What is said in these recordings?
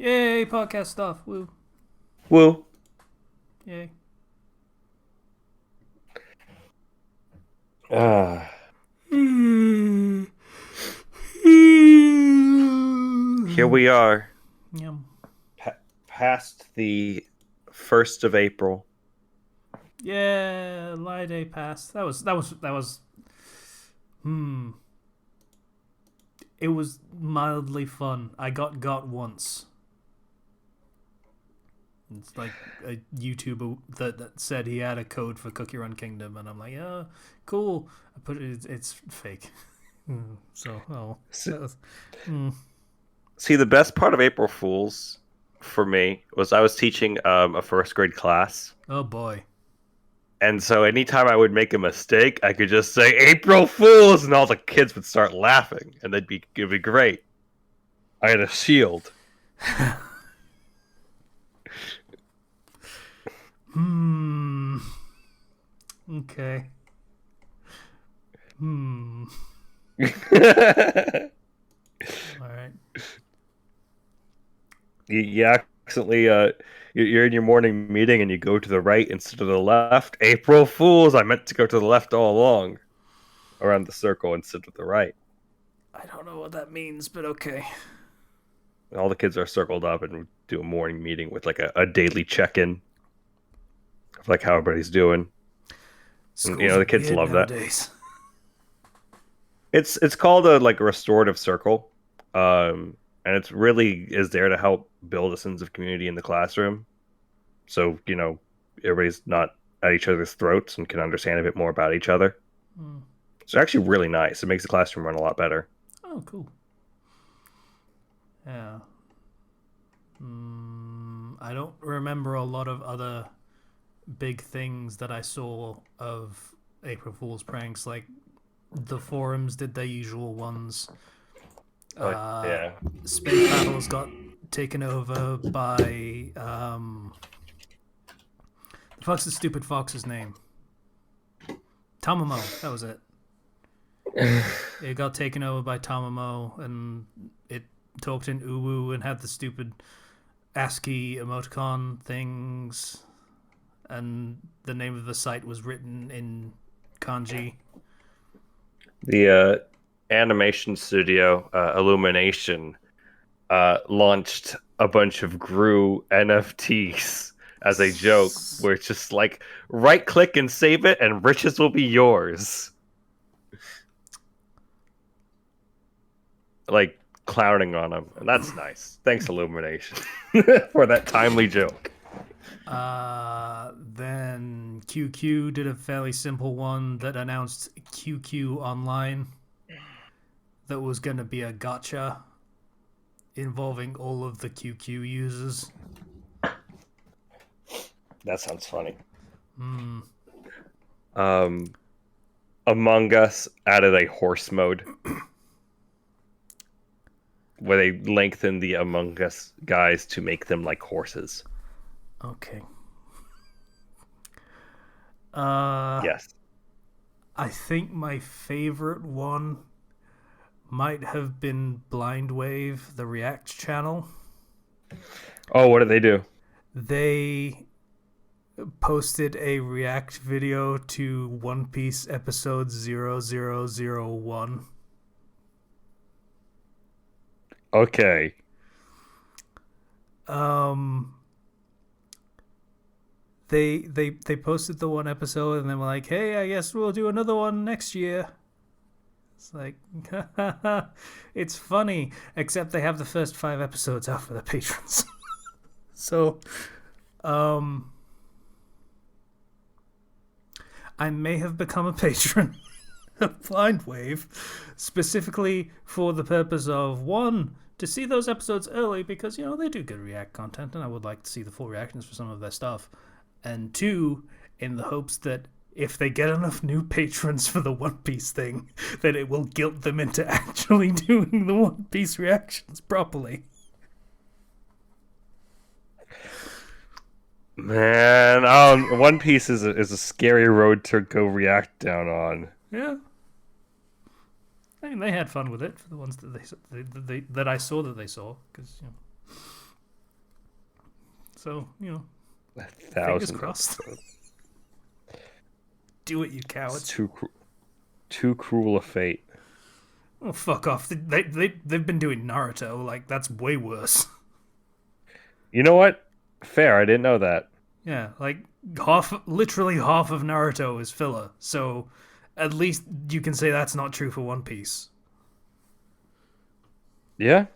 Yay, podcast stuff. Woo. Well, Yay. uh, here we are, Yum. past the 1st of April. Yeah, Lie Day passed. That was hmm. It was mildly fun. I got once. It's like a YouTuber that said he had a code for Cookie Run Kingdom, and I'm like, yeah, cool. I put it. It's fake. So, See, that was, mm. see, the best part of April Fools for me was I was teaching a first grade class. Oh boy. And so anytime I would make a mistake, I could just say April Fools, and all the kids would start laughing, and it'd be great. I had a shield. Hmm. Okay. Hmm. All right. You accidentally you're in your morning meeting and you go to the right instead of the left. April Fools! I meant to go to the left all along, around the circle instead of the right. I don't know what that means, but okay. All the kids are circled up and we do a morning meeting with like a daily check-in of like how everybody's doing. And Schools are the kids weird love that. nowadays. It's called a like a restorative circle. And it's really is there to help build a sense of community in the classroom. So, everybody's not at each other's throats and can understand a bit more about each other. Hmm. It's actually really nice. It makes the classroom run a lot better. Oh, cool. Yeah. I don't remember a lot of other big things that I saw of April Fool's pranks. Like the forums did their usual ones. Oh Uh, yeah. Space Battles got taken over by the fuck's the stupid fox's name? Tamamo. That was it. It got taken over by Tamamo, and it talked in Uwu and had the stupid ASCII emoticon things, and the name of the site was written in kanji. The animation studio Illumination launched a bunch of Gru NFTs as a joke, where it's just like right click and save it, and riches will be yours. Like clowning on them, and that's nice. Thanks, Illumination, for that timely joke. Then QQ did a fairly simple one that announced QQ Online that was going to be a gotcha involving all of the QQ users. That sounds funny. Hmm. Um, Among Us added a horse mode where they lengthen the Among Us guys to make them like horses. Okay. Uh, Yes. I think my favorite one might have been Blind Wave, the React channel. Oh, what did they do? They posted a React video to One Piece episode 0001. Okay. Um, they posted the one episode and they were like, "Hey, I guess we'll do another one next year." It's like, it's funny, except they have the first 5 episodes out for the patrons. So, um, I may have become a patron of Blind Wave, specifically for the purpose of one, to see those episodes early because they do good React content, and I would like to see the full reactions for some of their stuff. And two, in the hopes that if they get enough new patrons for the One Piece thing, that it will guilt them into actually doing the One Piece reactions properly. Man, One Piece is a scary road to go react down on. Yeah, I mean they had fun with it for the ones that that I saw that they saw because So, fingers 1,000 crossed. episodes. Do it, you It's cowards. too cruel a fate. Oh, fuck off. They've been doing Naruto. Like, that's way worse. You know what? Fair. I didn't know that. Yeah, like, literally half of Naruto is filler. So, at least you can say that's not true for One Piece. Yeah.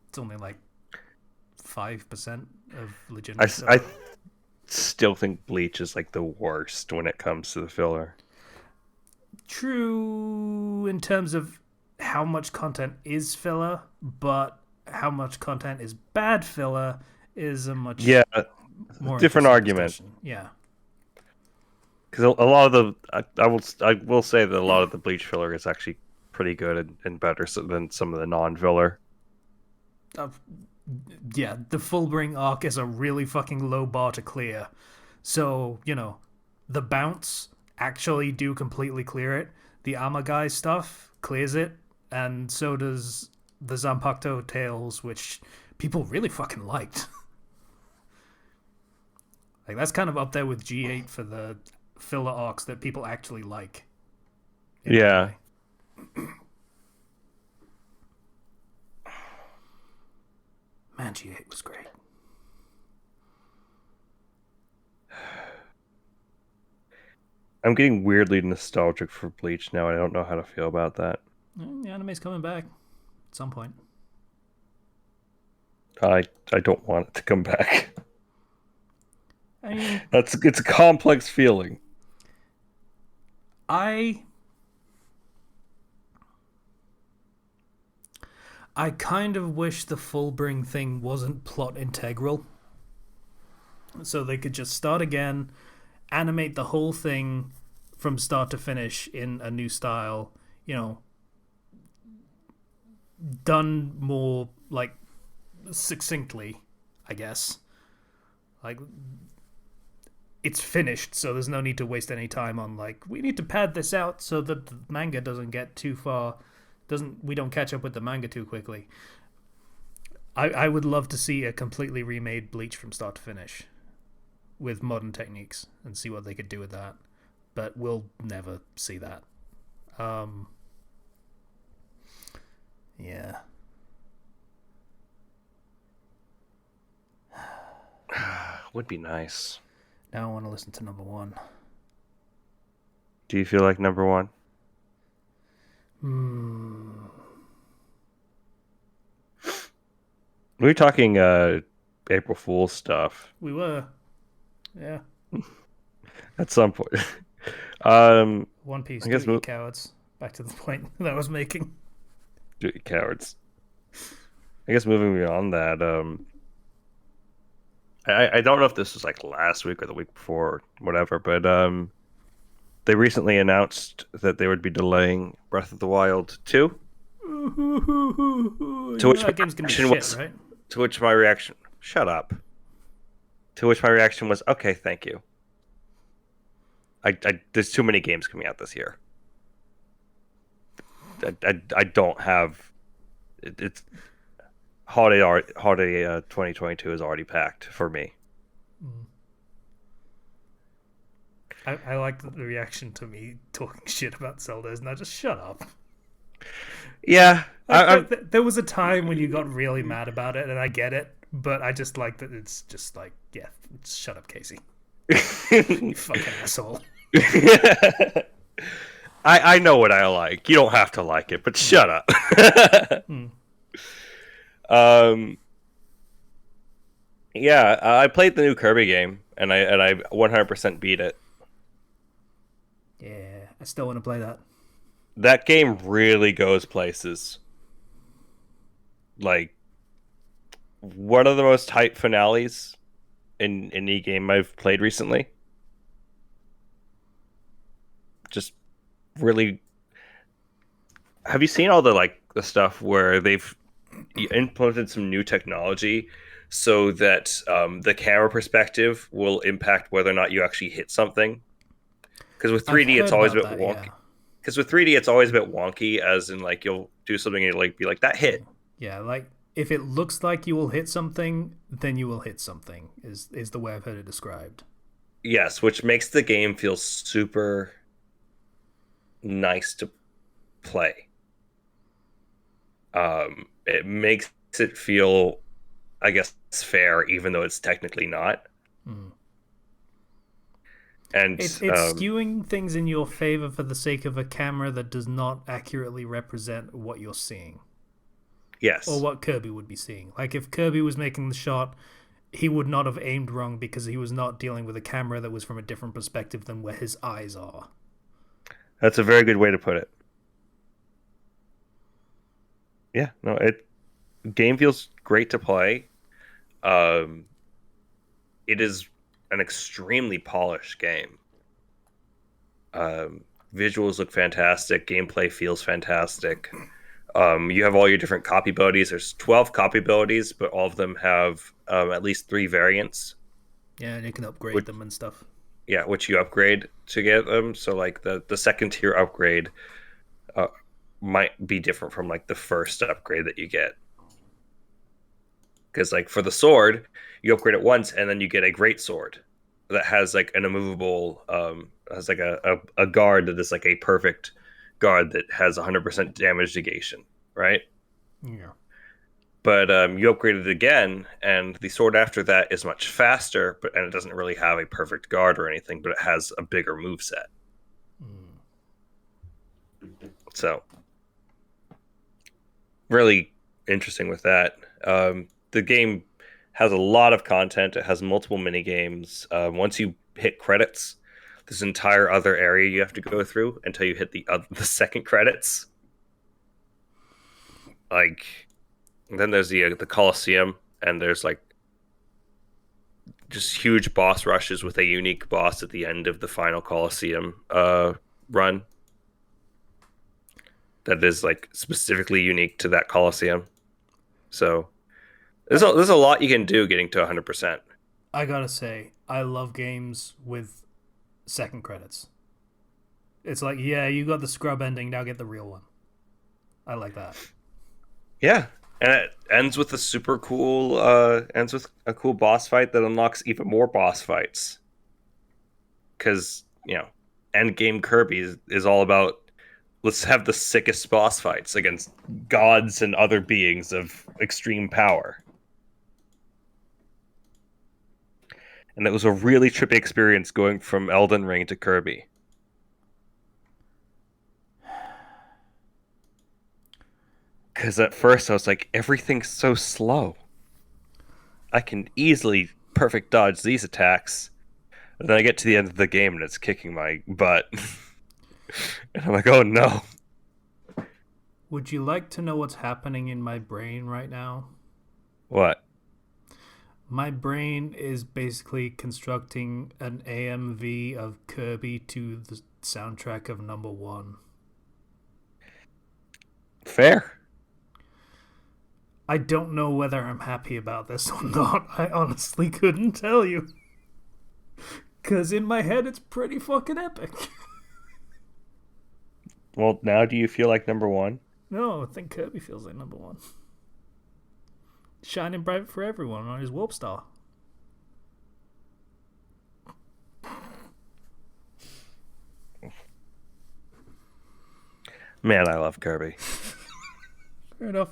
It's only like 5% of I, legitimate s- I filler. still think Bleach is like the worst when it comes to the filler. True in terms of how much content is filler, but how much content is bad filler is a much Yeah, more different interesting argument. discussion. Yeah. Because a lot of the I will say that a lot of the Bleach filler is actually pretty good and better than some of the non-filler. Uh, yeah, the Fullbring arc is a really fucking low bar to clear. So, the bounce actually do completely clear it. The Amagai stuff clears it, and so does the Zanpakuto Tales, which people really fucking liked. Like, that's kind of up there with G8 for the filler arcs that people actually like in Yeah. anime. Man, G8 was great. I'm getting weirdly nostalgic for Bleach now. I don't know how to feel about that. The anime's coming back at some point. I don't want it to come back. I mean, It's a complex feeling. I kind of wish the Fullbring thing wasn't plot integral. So they could just start again, animate the whole thing from start to finish in a new style, done more like succinctly, I guess. Like, it's finished, so there's no need to waste any time on like, we need to pad this out so that the manga doesn't get too far, we don't catch up with the manga too quickly. I would love to see a completely remade Bleach from start to finish with modern techniques and see what they could do with that. But we'll never see that. Yeah. Would be nice. Now I want to listen to number one. Do you feel like number one? We were talking April Fool's stuff We were. Yeah. at some point. um, One Piece, I do guess it, you cowards. Back to the point that I was making. cowards. I guess moving beyond that, I don't know if this was like last week or the week before, or whatever, but they recently announced that they would be delaying Breath of the Wild 2. To which That game's gonna be shit, right? to which my reaction, shut up. To which my reaction was, okay, thank you. There's too many games coming out this year. I don't have it's holiday 2022 is already packed for me. I like the reaction to me talking shit about Zelda, isn't that just shut up? Yeah, There was a time when you got really mad about it, and I get it, but I just like that it's just like, yeah, just shut up, Casey. You fucking asshole. I know what I like. You don't have to like it, but shut up. Yeah, I played the new Kirby game, and I 100% beat it. Yeah, I still want to play that. That game really goes places. Like, one of the most hype finales in any game I've played recently. Just really. Have you seen all the stuff where they've implemented some new technology so that the camera perspective will impact whether or not you actually hit something? Because with 3D, it's always a bit wonky. Yeah. Because with 3D, it's always a bit wonky, as in like you'll do something and like be like that hit. Yeah, like if it looks like you will hit something, then you will hit something. Is the way I've heard it described. Yes, which makes the game feel super nice to play. It makes it feel, I guess, fair, even though it's technically not. Mm. And It's skewing things in your favor for the sake of a camera that does not accurately represent what you're seeing or yes, what Kirby would be seeing. Like if Kirby was making the shot, he would not have aimed wrong because he was not dealing with a camera that was from a different perspective than where his eyes are. that's a very good way to put it. Yeah, no, it game feels great to play. Um, it is an extremely polished game. Um, Visuals look fantastic. Gameplay feels fantastic. You have all your different copy abilities. There's 12 copy abilities, but all of them have at least three variants. Yeah, and you can upgrade Which, them and stuff. yeah, which you upgrade to get them. So like the second tier upgrade uh, might be different from like the first upgrade that you get. Because like for the sword, you upgrade it once, and then you get a great sword that has like an immovable, has like a guard that is like a perfect guard that has 100% damage negation, right? Yeah. But you upgrade it again, and the sword after that is much faster, but and it doesn't really have a perfect guard or anything, but it has a bigger move set. Mm. So really interesting with that. The game has a lot of content. It has multiple mini games. Once you hit credits, this entire other area you have to go through until you hit the second credits. Like then there's the Coliseum, and there's like just huge boss rushes with a unique boss at the end of the final Coliseum run that is like specifically unique to that Coliseum. So there's a lot you can do getting to 100%. I gotta say, I love games with second credits. It's like, yeah, you got the scrub ending, now get the real one. I like that. Yeah, and it ends with a super cool ends with a cool boss fight that unlocks even more boss fights. Because end game Kirby is all about let's have the sickest boss fights against gods and other beings of extreme power. And it was a really trippy experience going from Elden Ring to Kirby. Because at first I was like, everything's so slow. I can easily perfect dodge these attacks. And then I get to the end of the game and it's kicking my butt. And I'm like, oh no. Would you like to know what's happening in my brain right now? What? My brain is basically constructing an AMV of Kirby to the soundtrack of number one. Fair. I don't know whether I'm happy about this or not. I honestly couldn't tell you. Because in my head, it's pretty fucking epic. Well, now do you feel like number one? No, I think Kirby feels like number one. Shining bright for everyone on his Warp Star. Man, I love Kirby. Fair enough.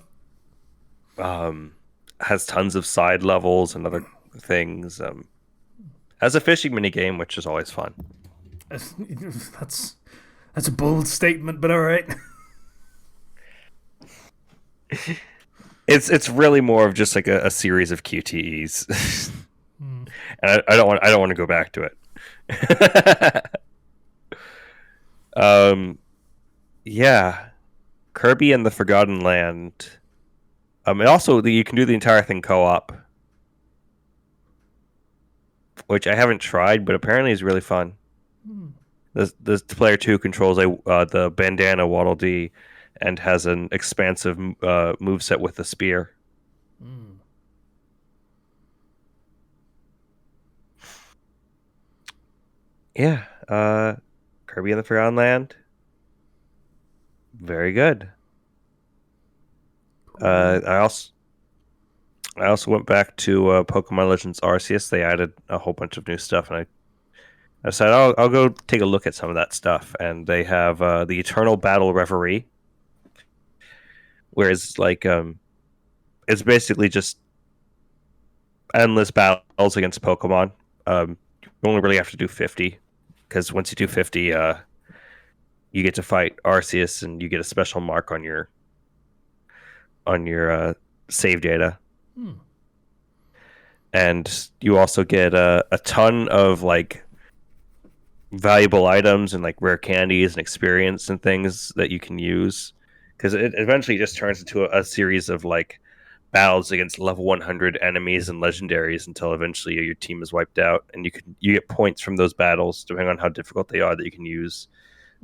Has tons of side levels and other things. Has a fishing mini game, which is always fun. That's a bold statement, but all right. It's really more of just like a series of QTEs, Hmm. and I don't want to go back to it. um, yeah, Kirby and the Forgotten Land. And also you can do the entire thing co-op, which I haven't tried, but apparently is really fun. Hmm. This player two controls the bandana Waddle Dee, and has an expansive move set with a spear. Hmm. Yeah, Kirby and the Forgotten Land, very good. Cool. I also I also went back to Pokemon Legends Arceus. They added a whole bunch of new stuff, and I said I'll go take a look at some of that stuff. And they have the Eternal Battle Reverie, whereas it's basically just endless battles against Pokemon. You only really have to do 50 because once you do 50, you get to fight Arceus, and you get a special mark on your save data. Hmm. And you also get a ton of like valuable items and like rare candies and experience and things that you can use because it eventually just turns into a series of like battles against level 100 enemies and legendaries until eventually your team is wiped out, and you get points from those battles depending on how difficult they are that you can use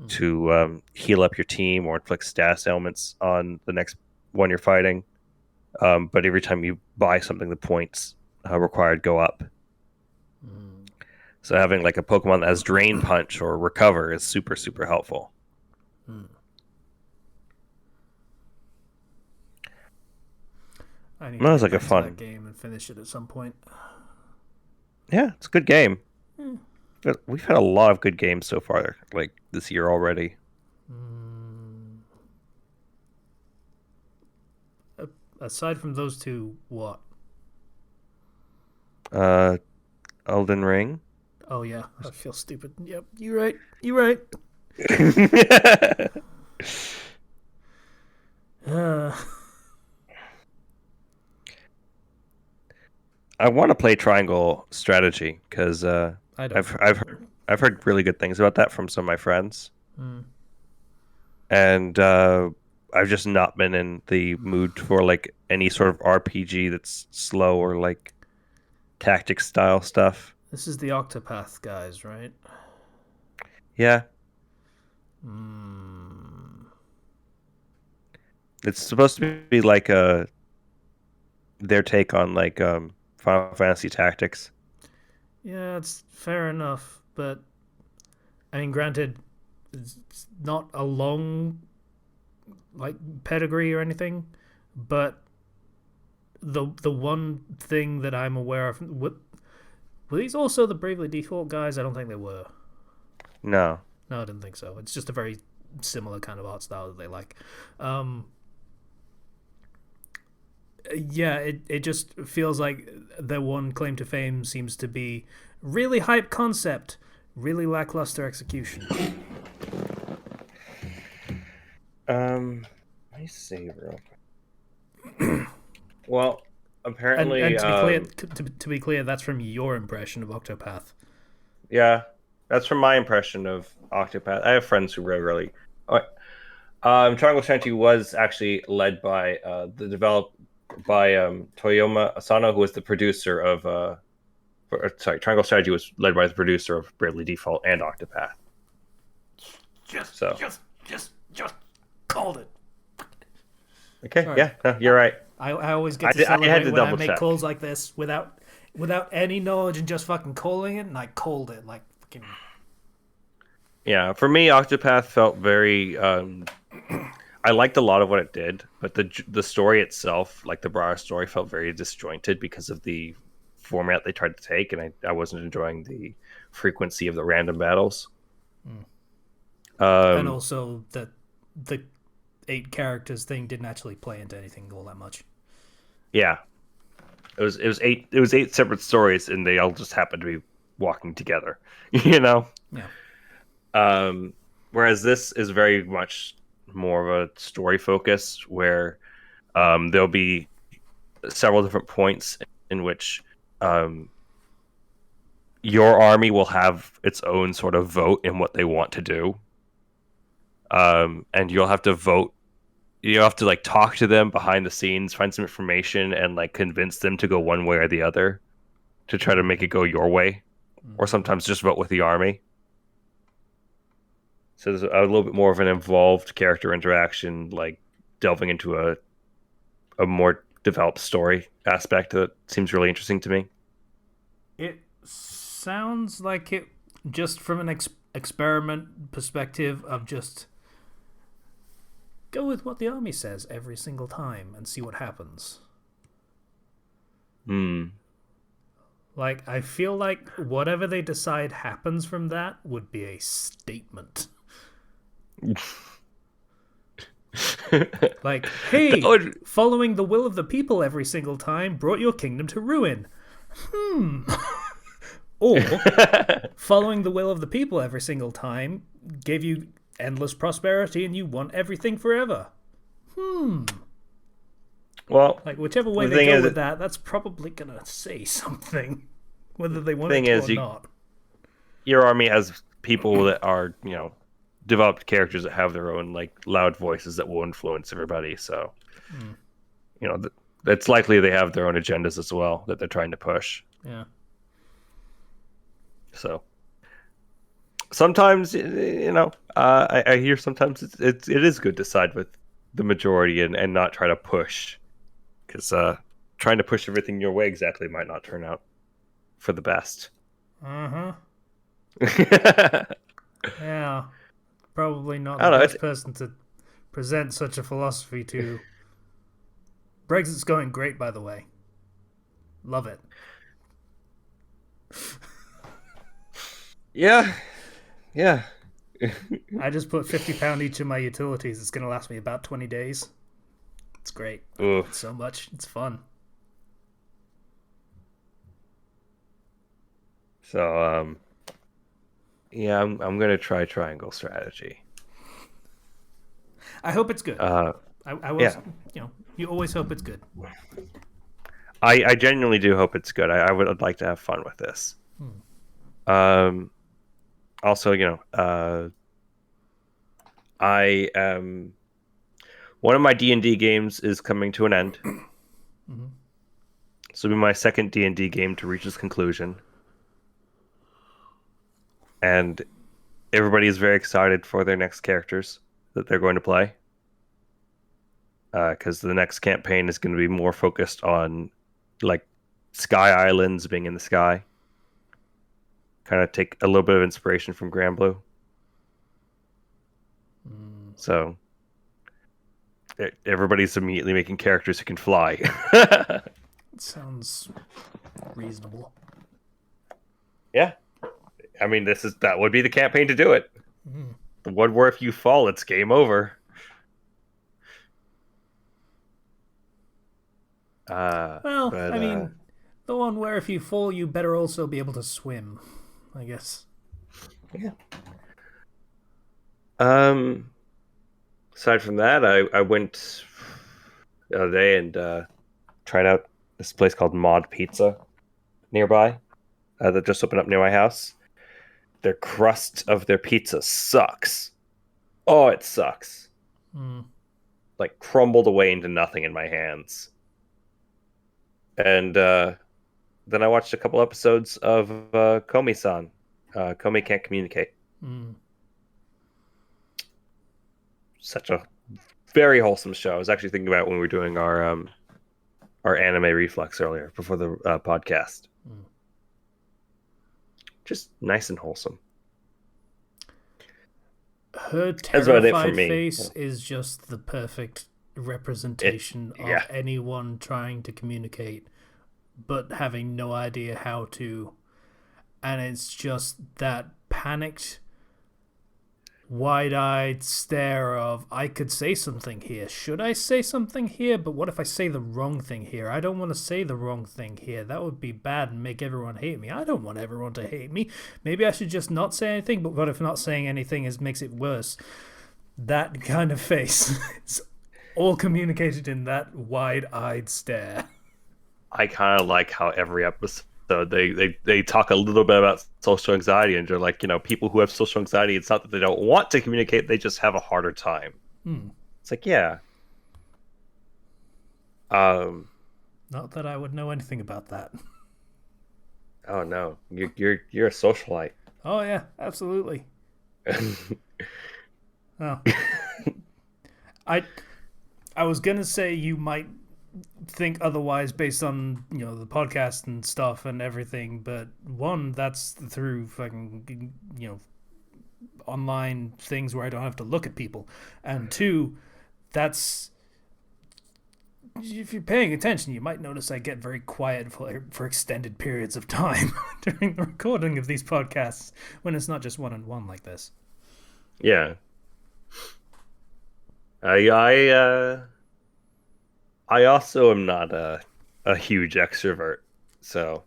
to heal up your team or inflict status ailments on the next one you're fighting. But every time you buy something, the points required go up. So having like a Pokemon that has Drain Punch or Recover is super, super helpful. I need That to was get like a back to that fun. game and finish it at some point. Yeah, it's a good game. But we've had a lot of good games so far, like this year already. Aside from those two, what? Uh, Elden Ring. Oh yeah, I feel stupid. Yep, you're right. You're right. Uh, I want to play Triangle Strategy because I don't. I've heard really good things about that from some of my friends, and I've just not been in the mood for like any sort of RPG that's slow or like tactics style stuff. This is the Octopath guys, right? Yeah, it's supposed to be like their take on like Final Fantasy Tactics. Yeah, it's fair enough, but I mean, granted, it's not a long like pedigree or anything, but the one thing that I'm aware of, were these also the Bravely Default guys? I don't think they were. No, No, I didn't think so. It's just a very similar kind of art style that they like. Um, yeah, it just feels like their one claim to fame seems to be really hype concept, really lackluster execution. let me see real quick. Well, And apparently, to be clear, that's from your impression of Octopath. yeah, that's from my impression of Octopath. I have friends who really. Oh, Triangle Strategy was actually led by the develop by Toyoma Asano, who was the producer of Triangle Strategy was led by the producer of Bravely Default and Octopath. So Just called it. okay, Sorry. yeah, no, you're right. I always get to I had celebrate to when I double make check. calls like this without any knowledge and just fucking calling it, and I called it like fucking. Yeah, for me, Octopath felt very. I liked a lot of what it did, but the story itself, like the broader story, felt very disjointed because of the format they tried to take, and I wasn't enjoying the frequency of the random battles. And Um, also that the 8 characters thing didn't actually play into anything all that much. yeah, it was 8 separate stories, and they all just happened to be walking together, you know. Yeah. Whereas this is very much more of a story focus, where there'll be several different points in which um, your army will have its own sort of vote in what they want to do, and you'll have to vote. You have to like talk to them behind the scenes, find some information, and like convince them to go one way or the other to try to make it go your way, or sometimes just vote with the army. So there's a little bit more of an involved character interaction, like delving into a more developed story aspect that seems really interesting to me. It sounds like it just from an experiment perspective of just go with what the army says every single time and see what happens. Hmm. Like, I feel like whatever they decide happens from that would be a statement. Like, That hey, would- following the will of the people every single time brought your kingdom to ruin. Or, following the will of the people every single time gave you endless prosperity and you want everything forever. well, Like, whichever way the they thing go is, with that, that's probably gonna say something, whether they want it thing to is, or not. your army has people that are, developed characters that have their own like loud voices that will influence everybody. So, you know, it's likely they have their own agendas as well that they're trying to push. Yeah. So sometimes, I hear sometimes it is good to side with the majority and not try to push, because trying to push everything your way exactly might not turn out for the best. Uh huh. I Yeah. Probably not the don't know. best person to present such a philosophy to. Brexit's going great, by the way. Love it. Yeah, yeah. I just put £50 each in my utilities. It's going to last me about 20 days. It's great. I Ooh. love it so much. It's fun. So yeah, I'm gonna try triangle strategy. I hope it's good. Uh, I was, yeah, you always hope it's good. I genuinely do hope it's good. I would like to have fun with this. Um, also, I one of my D&D games is coming to an end. This will be my second D&D game to reach its conclusion, and everybody is very excited for their next characters that they're going to play. Because the next campaign is going to be more focused on like sky islands, being in the sky. Kind of take a little bit of inspiration from Granblue. So everybody's immediately making characters who can fly. It sounds reasonable. Yeah, I mean that would be the campaign to do it. The one where if you fall, it's game over. Well, But I mean, the one where if you fall, you better also be able to swim, I guess. yeah. Aside from that, I went the other day and tried out this place called Mod Pizza nearby that just opened up near my house. Their crust of their pizza sucks. Oh, it sucks. Like crumbled away into nothing in my hands. And then I watched a couple episodes of Komi-san. Komi Can't Communicate. Such a very wholesome show. I was actually thinking about when we were doing our anime reflex earlier before the podcast. Just nice and wholesome. Her That's about it for terrified me. face is just the perfect representation of anyone trying to communicate but having no idea how to. And it's just that panicked, wide-eyed stare of, I could say something here. Should I say something here? But what if I say the wrong thing here? I don't want to say the wrong thing here. That would be bad and make everyone hate me. I don't want everyone to hate me. Maybe I should just not say anything, but what if not saying anything makes it worse? That kind of face. It's all communicated in that wide-eyed stare. I kind of like how every episode they talk a little bit about social anxiety, and they're like, people who have social anxiety, it's not that they don't want to communicate, they just have a harder time. It's like, yeah. Not that I would know anything about that. Oh no, you're a socialite. Oh yeah, absolutely. Oh. I was gonna say you might think otherwise based on the podcast and stuff and everything, but one, that's through fucking online things where I don't have to look at people, and two, that's if you're paying attention, you might notice I get very quiet for extended periods of time during the recording of these podcasts when it's not just one-on-one like this. Yeah. I also am not a huge extrovert, so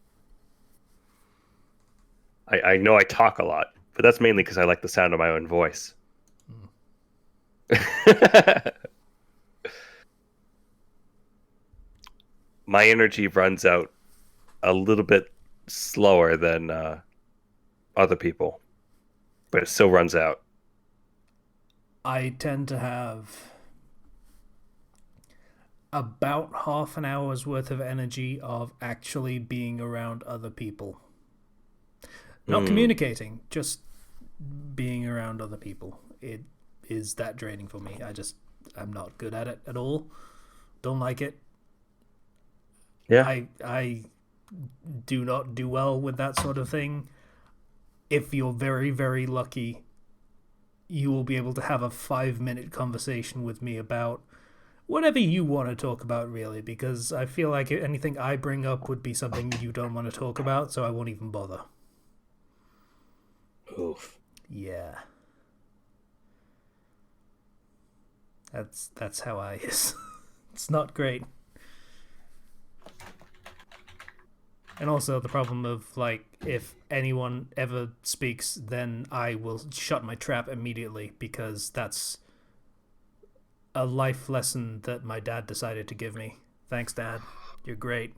I know I talk a lot, but that's mainly because I like the sound of my own voice. My energy runs out a little bit slower than other people, but it still runs out. I tend to have about half an hour's worth of energy of actually being around other people. Not communicating, just being around other people. It is that draining for me. I'm not good at it at all. Don't like it. Yeah. I do not do well with that sort of thing. If you're very, very lucky, you will be able to have a 5-minute conversation with me about whatever you want to talk about, really, because I feel like anything I bring up would be something you don't want to talk about, so I won't even bother. Oof. Yeah. That's how I is. It's not great. And also the problem of, like, if anyone ever speaks, then I will shut my trap immediately, because that's a life lesson that my dad decided to give me. Thanks, Dad. You're great.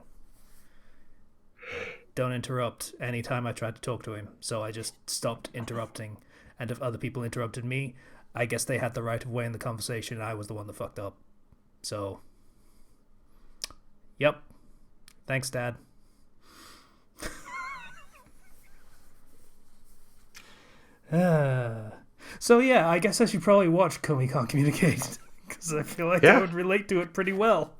Don't interrupt anytime I tried to talk to him. So I just stopped interrupting. And if other people interrupted me, I guess they had the right of way in the conversation, and I was the one that fucked up. So, yep. Thanks, Dad. So yeah, I guess I should probably watch We Can't Communicate, because I feel like I would relate to it pretty well.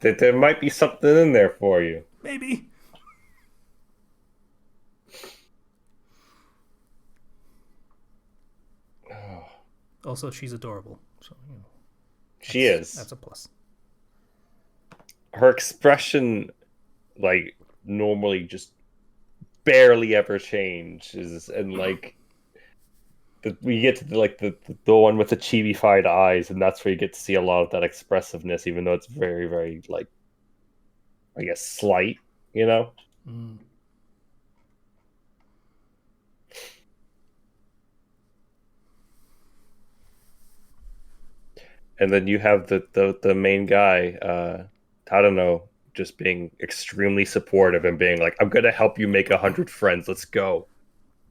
That there might be something in there for you. Maybe. Also, she's adorable, so She is. That's a plus. Her expression, like, normally just barely ever changes, and like we get to the one with the chibi-fied eyes, and that's where you get to see a lot of that expressiveness, even though it's very, very, like, I guess, slight, you know. And then you have the main guy, I don't know, just being extremely supportive and being like, I'm gonna help you make 100 friends, let's go.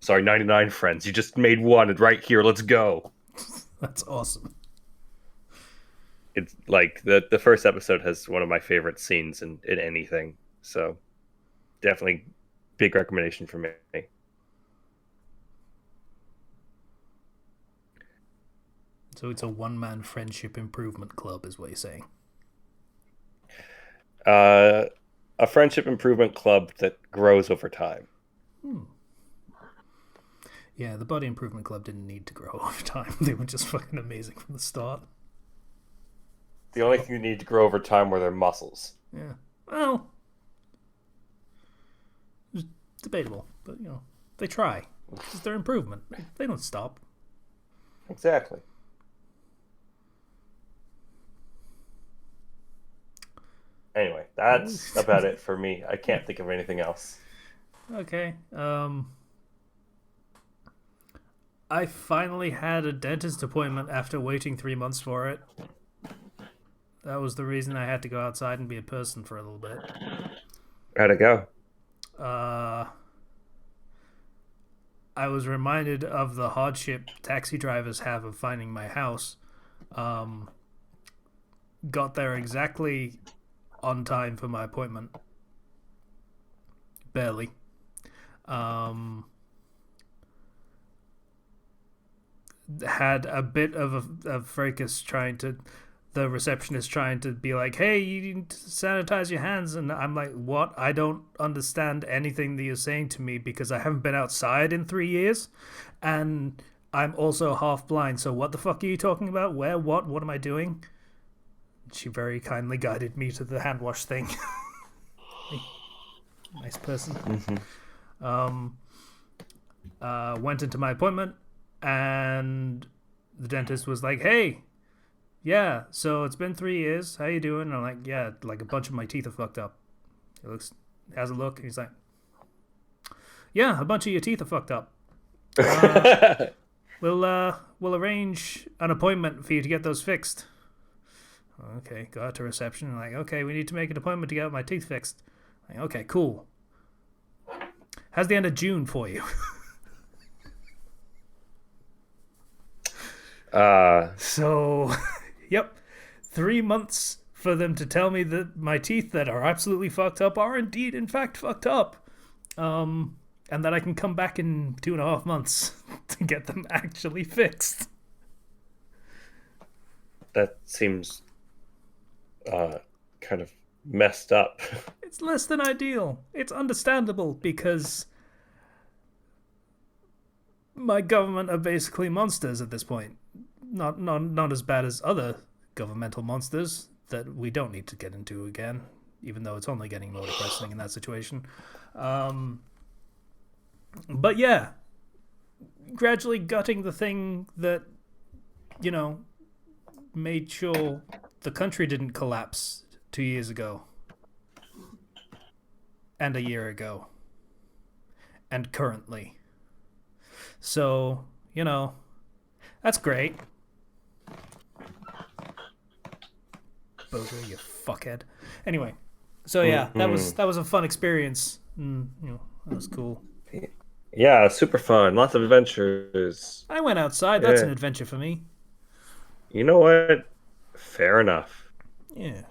Sorry, 99 friends, you just made one right here, let's go. That's awesome. It's like the first episode has one of my favorite scenes in anything, so definitely big recommendation for me. So it's a one-man friendship improvement club, is what you're saying. A friendship improvement club that grows over time. Yeah, the Body Improvement Club didn't need to grow over time. They were just fucking amazing from the start. The only thing you need to grow over time were their muscles. Yeah. Well, it's debatable, but they try. It's their improvement. They don't stop. Exactly. Anyway, that's about it for me. I can't think of anything else. Okay. I finally had a dentist appointment after waiting 3 months for it. That was the reason I had to go outside and be a person for a little bit. How'd it go? I was reminded of the hardship taxi drivers have of finding my house. Got there exactly on time for my appointment. Barely. Had a bit of a fracas the receptionist trying to be like, hey, you need to sanitize your hands, and I'm like, what? I don't understand anything that you're saying to me, because I haven't been outside in 3 years, and I'm also half blind, so what the fuck are you talking about? Where? What am I doing? she very kindly guided me to the hand wash thing. Nice person. Went into my appointment, and the dentist was like, "Hey, yeah, so it's been 3 years. How you doing?" And I'm like, "Yeah, like a bunch of my teeth are fucked up." Has a look, and he's like, "Yeah, a bunch of your teeth are fucked up. We'll arrange an appointment for you to get those fixed." Okay, got to reception. And like, okay, we need to make an appointment to get my teeth fixed. Like, okay, cool. How's the end of June for you? So, yep, 3 months for them to tell me that my teeth that are absolutely fucked up are indeed, in fact, fucked up. And that I can come back in 2.5 months to get them actually fixed. That seems kind of messed up. It's less than ideal. It's understandable because my government are basically monsters at this point. Not as bad as other governmental monsters that we don't need to get into again, even though it's only getting more depressing in that situation. But yeah, gradually gutting the thing that, made sure the country didn't collapse 2 years ago. And a year ago. And currently. So, that's great. Bozo, you fuckhead. Anyway, so yeah, that was a fun experience. That was cool. Yeah, super fun. Lots of adventures. I went outside. That's an adventure for me. You know what? Fair enough. Yeah.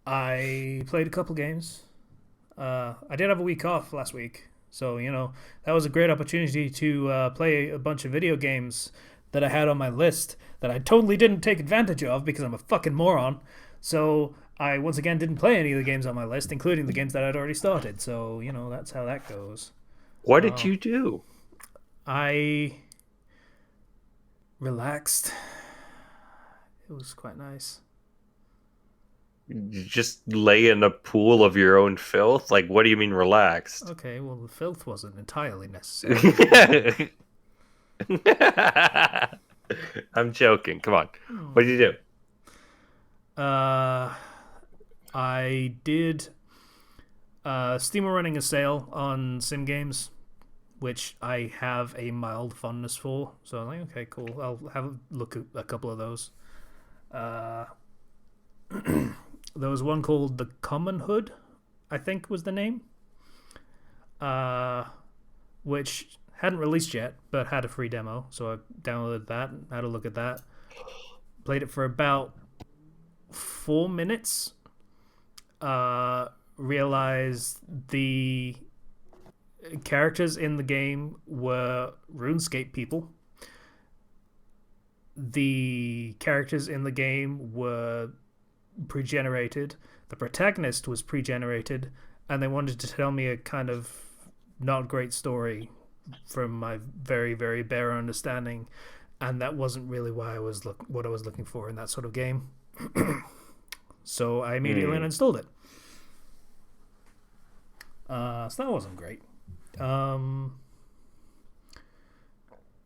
I played a couple games. I did have a week off last week, so that was a great opportunity to play a bunch of video games that I had on my list that I totally didn't take advantage of because I'm a fucking moron. So I once again didn't play any of the games on my list, including the games that I'd already started. So that's how that goes. What did you do? I relaxed. It was quite nice. You just lay in a pool of your own filth? Like, what do you mean relaxed? Okay, well, the filth wasn't entirely necessary. I'm joking. Come on. What did you do? I did. Steam were running a sale on sim games, which I have a mild fondness for. So I'm like, okay, cool. I'll have a look at a couple of those. There was one called The Common Hood, I think was the name, which hadn't released yet, but had a free demo. So I downloaded that, had a look at that, played it for about 4 minutes, realized the characters in the game were RuneScape people. The characters in the game were pre-generated. The protagonist was pre-generated, and they wanted to tell me a kind of not great story from my very, very bare understanding, and that wasn't really what I was looking for in that sort of game. So I immediately uninstalled it. So that wasn't great.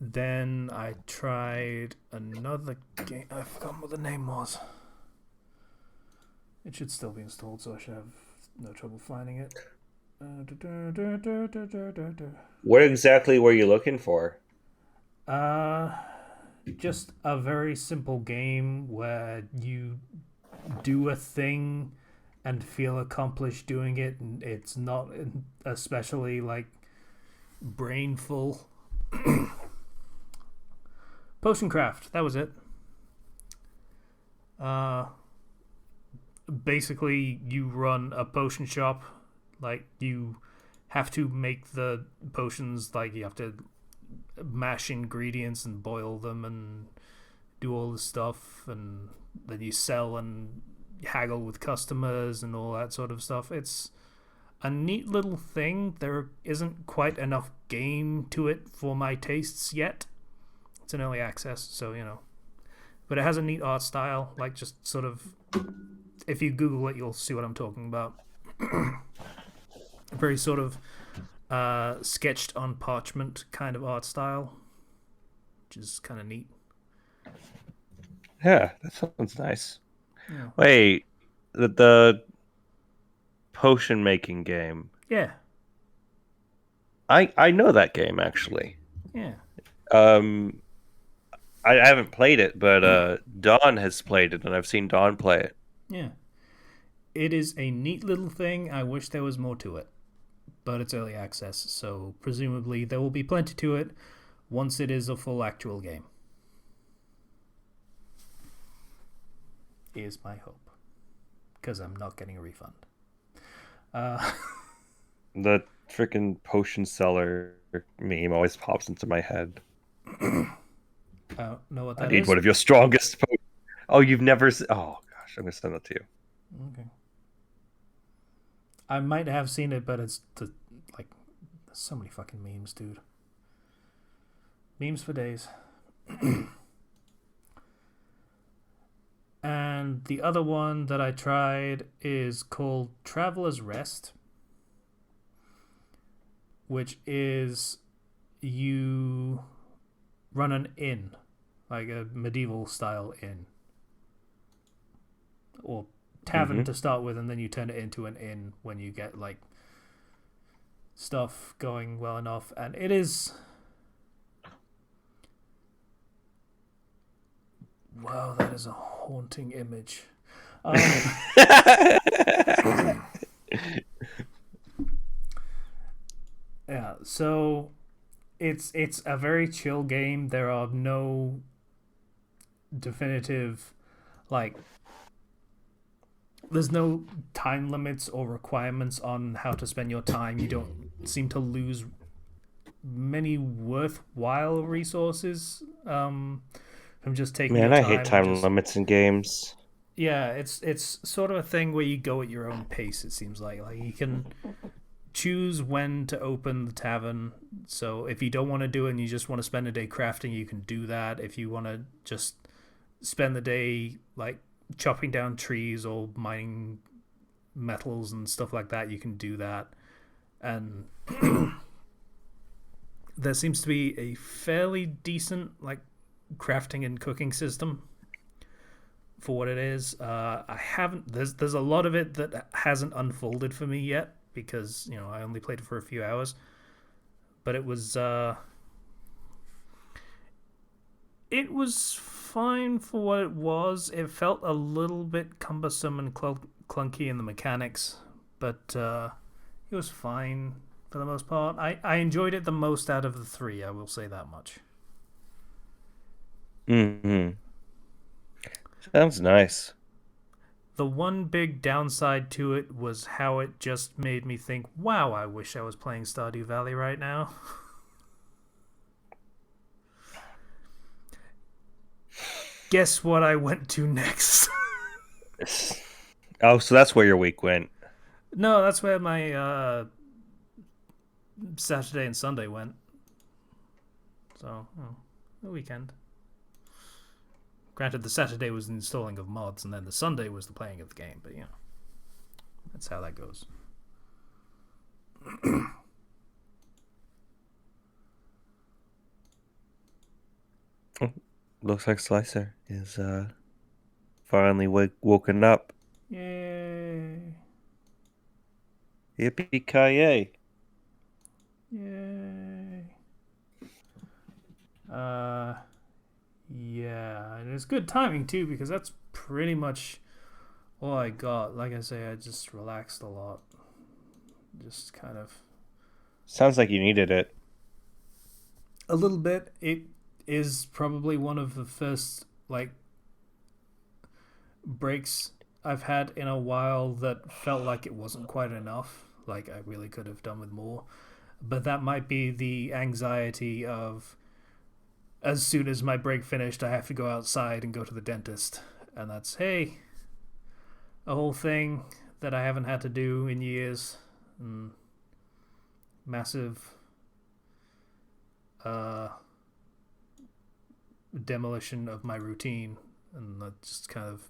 Then I tried another game. I forgot what the name was. It should still be installed, so I should have no trouble finding it. What exactly were you looking for? Just a very simple game where you do a thing and feel accomplished doing it, and it's not especially brainful. Potion craft, that was it. Basically, you run a potion shop. You have to make the potions. You have to mash ingredients and boil them and do all this stuff, and then you sell and haggle with customers and all that sort of stuff. It's a neat little thing. There isn't quite enough game to it for my tastes yet. It's an early access, so but it has a neat art style. Like, just sort of, if you Google it, you'll see what I'm talking about. Very sort of sketched on parchment kind of art style, which is kind of neat. Yeah, that sounds nice. Yeah. Wait, the potion making game. Yeah. I know that game actually. Yeah. Um, I haven't played it, but Don has played it, and I've seen Don play it. Yeah. It is a neat little thing. I wish there was more to it, but it's early access, so presumably there will be plenty to it once it is a full actual game. Is my hope, because I'm not getting a refund. The freaking potion seller meme always pops into my head. I don't know what that I need is. one of your strongest. Oh, you've never. Oh gosh, I'm gonna send that to you. Okay. I might have seen it, but it's like there's so many fucking memes, dude. Memes for days. And the other one that I tried is called Traveler's Rest, which is you run an inn, like a medieval style inn, or tavern to start with, and then you turn it into an inn when you get like stuff going well enough. And it is, wow, that is a haunting image. Yeah, so it's a very chill game. There are no definitive, like, there's no time limits or requirements on how to spend your time. You don't seem to lose many worthwhile resources from just taking Man, your I time. hate time limits in games. Yeah, it's sort of a thing where you go at your own pace. It seems like you can choose when to open the tavern. So if you don't want to do it and you just want to spend a day crafting, you can do that. If you want to just spend the day like chopping down trees or mining metals and stuff like that, you can do that. And there seems to be a fairly decent like crafting and cooking system for what it is. I haven't. There's a lot of it that hasn't unfolded for me yet because I only played it for a few hours. But it was fine for what it was. It felt a little bit cumbersome and clunky in the mechanics, but it was fine for the most part. I enjoyed it the most out of the three. I will say that much. Sounds nice. The one big downside to it was how it just made me think, wow, I wish I was playing Stardew Valley right now. Guess what I went to next? Oh, so that's where your week went. No, that's where my Saturday and Sunday went. So, the weekend. Granted, the Saturday was the installing of mods, and then the Sunday was the playing of the game, but that's how that goes. Looks like Slicer is finally woken up. Yay. Yippee-ki-yay. Yay. Yeah, and it's good timing too because that's pretty much all I got. Like I say, I just relaxed a lot. Just kind of Sounds like you needed it. a little bit. It is probably one of the first like breaks I've had in a while that felt like it wasn't quite enough. Like I really could have done with more. But that might be the anxiety of as soon as my break finished, I have to go outside and go to the dentist. And that's, hey, a whole thing that I haven't had to do in years. Massive demolition of my routine, and that just kind of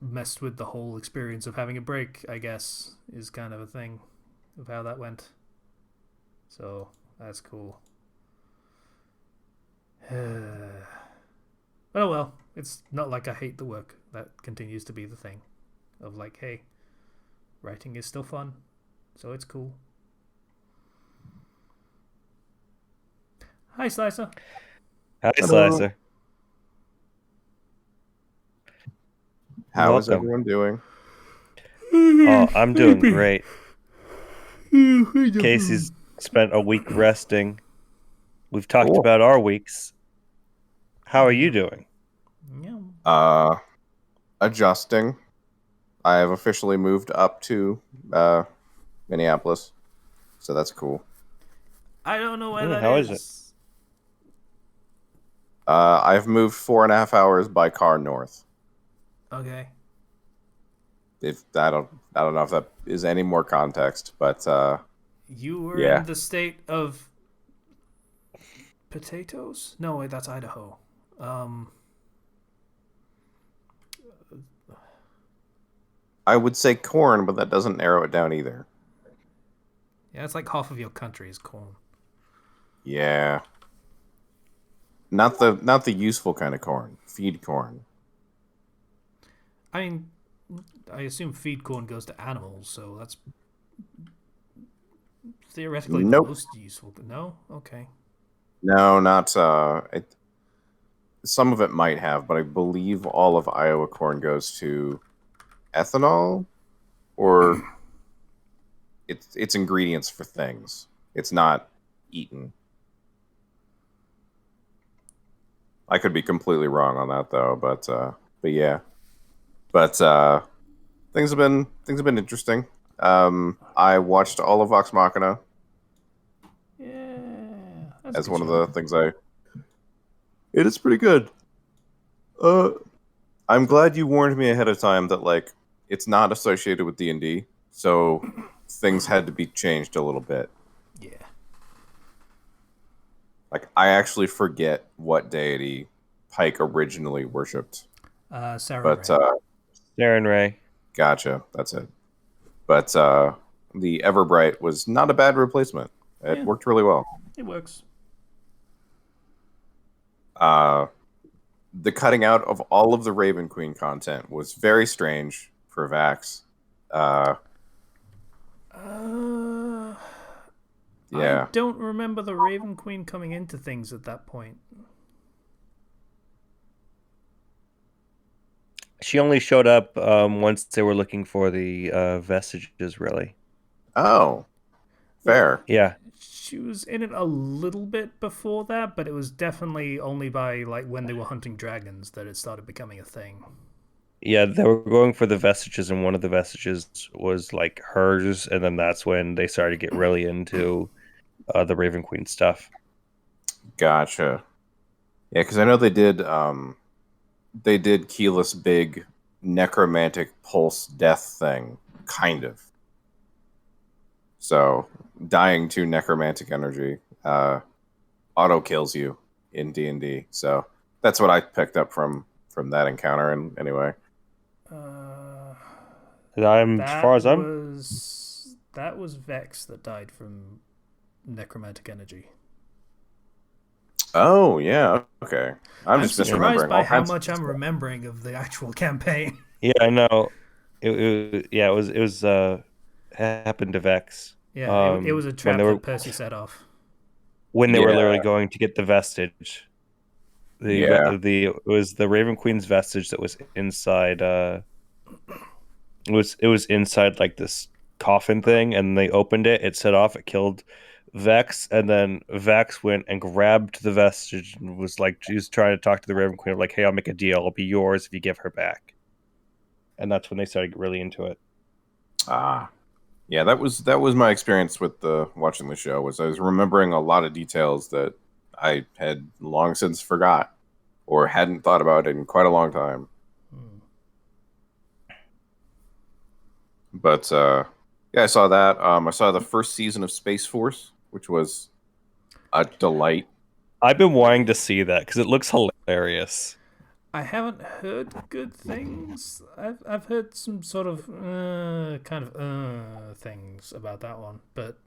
messed with the whole experience of having a break, I guess, is kind of a thing of how that went. So that's cool. But oh well, it's not like I hate the work. That continues to be the thing of like, hey, writing is still fun, so it's cool. Hi, Slicer. Hi, Hello. Slicer. How is Welcome. everyone doing? Oh, I'm doing great. Casey's spent a week resting. We've talked Cool. about our weeks. How are you doing? Yeah. Adjusting. I have officially moved up to Minneapolis, so that's cool. I don't know where that How is. is it? I've moved 4.5 hours by car north. Okay. If I don't know if that is any more context, but You were yeah. in the state of potatoes? No, wait, that's Idaho. I would say corn, but that doesn't narrow it down either. Yeah, it's like half of your country is corn. Yeah. Not the useful kind of corn. Feed corn. I mean, I assume feed corn goes to animals, so that's theoretically Nope. the most useful. No? Okay. No, not some of it might have, but I believe all of Iowa corn goes to ethanol or it's ingredients for things. It's not eaten. I could be completely wrong on that though, but yeah. But things have been interesting. I watched all of Vox Machina Yeah. That's as a good one of show. the things it is pretty good. I'm glad you warned me ahead of time that like it's not associated with D&D, so things had to be changed a little bit. Yeah. Like I actually forget what deity Pike originally worshipped, Sarah but Ray. Darren Ray. gotcha, that's it. But the Everbright was not a bad replacement. It Yeah. worked really well. It works. The cutting out of all of the Raven Queen content was very strange for Vax. Yeah. I don't remember the Raven Queen coming into things at that point. She only showed up once they were looking for the vestiges, really. Oh, fair. Yeah. She was in it a little bit before that, but it was definitely only by like when they were hunting dragons that it started becoming a thing. Yeah, they were going for the vestiges, and one of the vestiges was like hers, and then that's when they started to get really into the Raven Queen stuff. Gotcha. Yeah, because I know they did Keyless big necromantic pulse death thing, kind of. So dying to necromantic energy auto kills you in D&D. So that's what I picked up from that encounter. And anyway, As far as I'm, that was Vex that died from necromantic energy. oh yeah, okay. I'm just surprised misremembering by all how kinds of much I'm stuff. remembering of the actual campaign. yeah, I know. It was happened to Vex. Yeah, it was a when trap they were that Percy set off. when they were Yeah. literally going to get the vestige. Yeah. It was the Raven Queen's vestige that was inside. It was inside like this coffin thing, and they opened it. It set off. It killed Vex, and then Vex went and grabbed the vestige and was like, she was trying to talk to the Raven Queen, like, "Hey, I'll make a deal. I'll be yours if you give her back." And that's when they started really into it. Yeah, that was my experience with watching the show. Was I was remembering a lot of details that I had long since forgot or hadn't thought about in quite a long time. But yeah, I saw that. I saw the first season of Space Force, which was a delight. I've been wanting to see that because it looks hilarious. I haven't heard good things. I've heard some sort of things about that one, but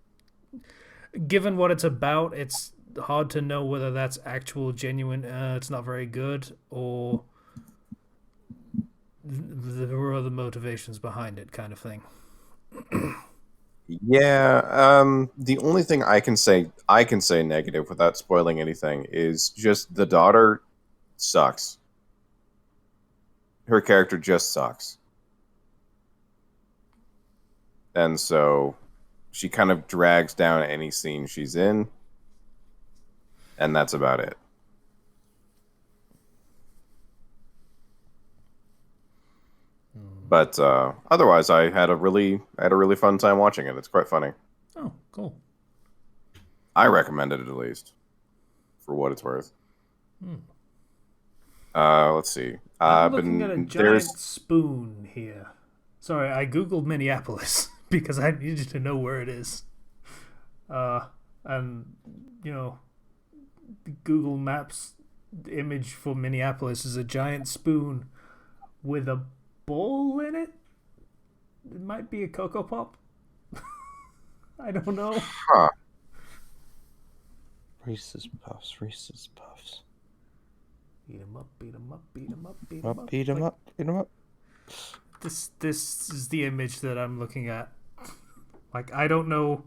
given what it's about, it's hard to know whether that's actual genuine. It's not very good, or there were other motivations behind it, kind of thing. Yeah, the only thing I can say negative without spoiling anything is just the daughter sucks. Her character just sucks. And so she kind of drags down any scene she's in, and that's about it. But otherwise, I had a really fun time watching it. It's quite funny. Oh, cool. I recommend it at least, for what it's worth. Let's see. I'm looking at a giant spoon here. Sorry, I googled Minneapolis because I needed to know where it is. And Google Maps image for Minneapolis is a giant spoon with a ball in it. It might be a Cocoa Pop. I don't know. Huh. Reese's Puffs, Reese's Puffs. Beat 'em up, beat 'em up, beat 'em up, beat 'em Up, up. beat 'em up, beat 'em up. This is the image that I'm looking at. Like, I don't know.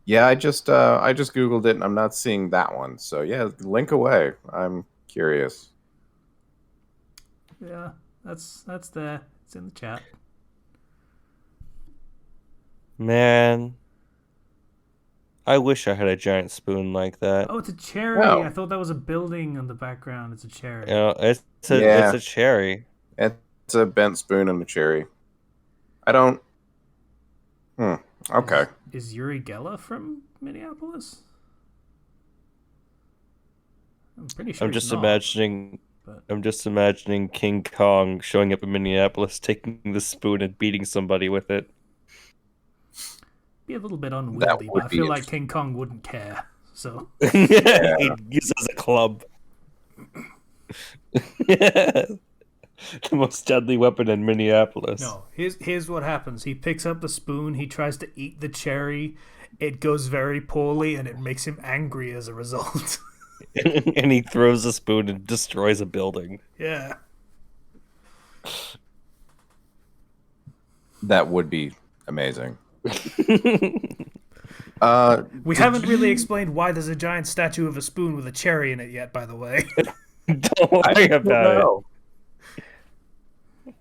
Yeah, I just googled it and I'm not seeing that one. So yeah, link away. I'm curious. Yeah, that's there. It's in the chat. Man, I wish I had a giant spoon like that. Oh, it's a cherry. Oh. I thought that was a building on the background. It's a cherry. You know, it's a cherry. It's a bent spoon and a cherry. I don't. Okay. Is Uri Geller from Minneapolis? I'm pretty sure. I'm just he's not, imagining. but- I'm just imagining King Kong showing up in Minneapolis, taking the spoon and beating somebody with it. Be a little bit unwieldy, That but would I be feel like interesting. King Kong wouldn't care. So He'd use it as a club. The most deadly weapon in Minneapolis. no. Here's what happens. He picks up the spoon. He tries to eat the cherry. It goes very poorly, and it makes him angry as a result. And he throws a spoon and destroys a building. Yeah. That would be amazing. We haven't really explained why there's a giant statue of a spoon with a cherry in it yet, by the way. Don't worry about it.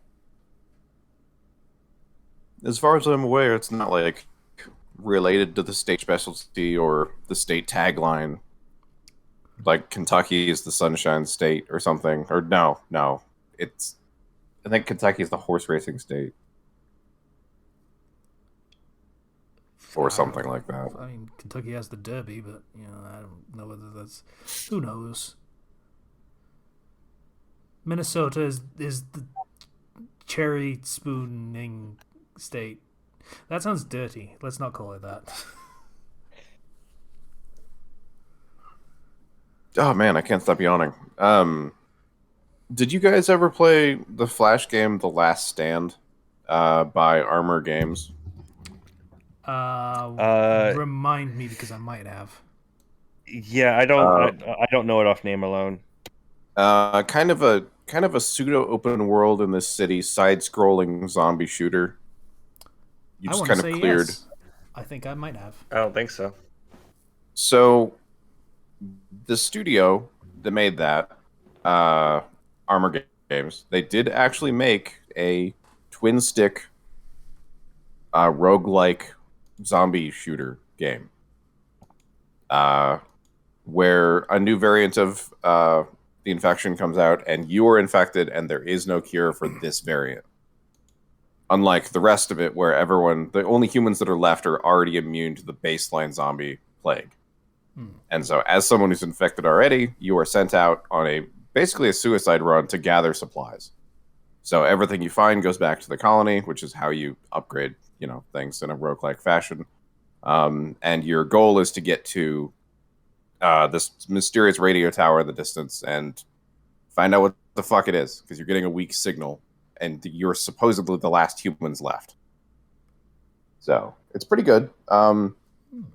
As far as I'm aware, it's not like related to the state specialty or the state tagline. Like Kentucky is the Sunshine State or something. Or no. I think Kentucky is the horse racing state. Or something like that. I mean, Kentucky has the Derby, but I don't know whether that's. Who knows? Minnesota is the cherry spooning state. That sounds dirty. Let's not call it that. Oh man, I can't stop yawning. Did you guys ever play the Flash game The Last Stand by Armor Games? Remind me, because I might have. Yeah, I don't know it off name alone. Kind of a pseudo open world in this city, side-scrolling zombie shooter. You I just want kind to of say cleared. yes. I think I might have. I don't think so. So, the studio that made that, Armor Games, they did actually make a twin-stick roguelike zombie shooter game. Where a new variant of the infection comes out, and you are infected, and there is no cure for this variant. Unlike the rest of it, where the only humans that are left are already immune to the baseline zombie plague. And so, as someone who's infected already, you are sent out on basically a suicide run to gather supplies. So everything you find goes back to the colony, which is how you upgrade, things in a roguelike fashion. And your goal is to get to this mysterious radio tower in the distance and find out what the fuck it is, because you're getting a weak signal, and you're supposedly the last humans left. So it's pretty good.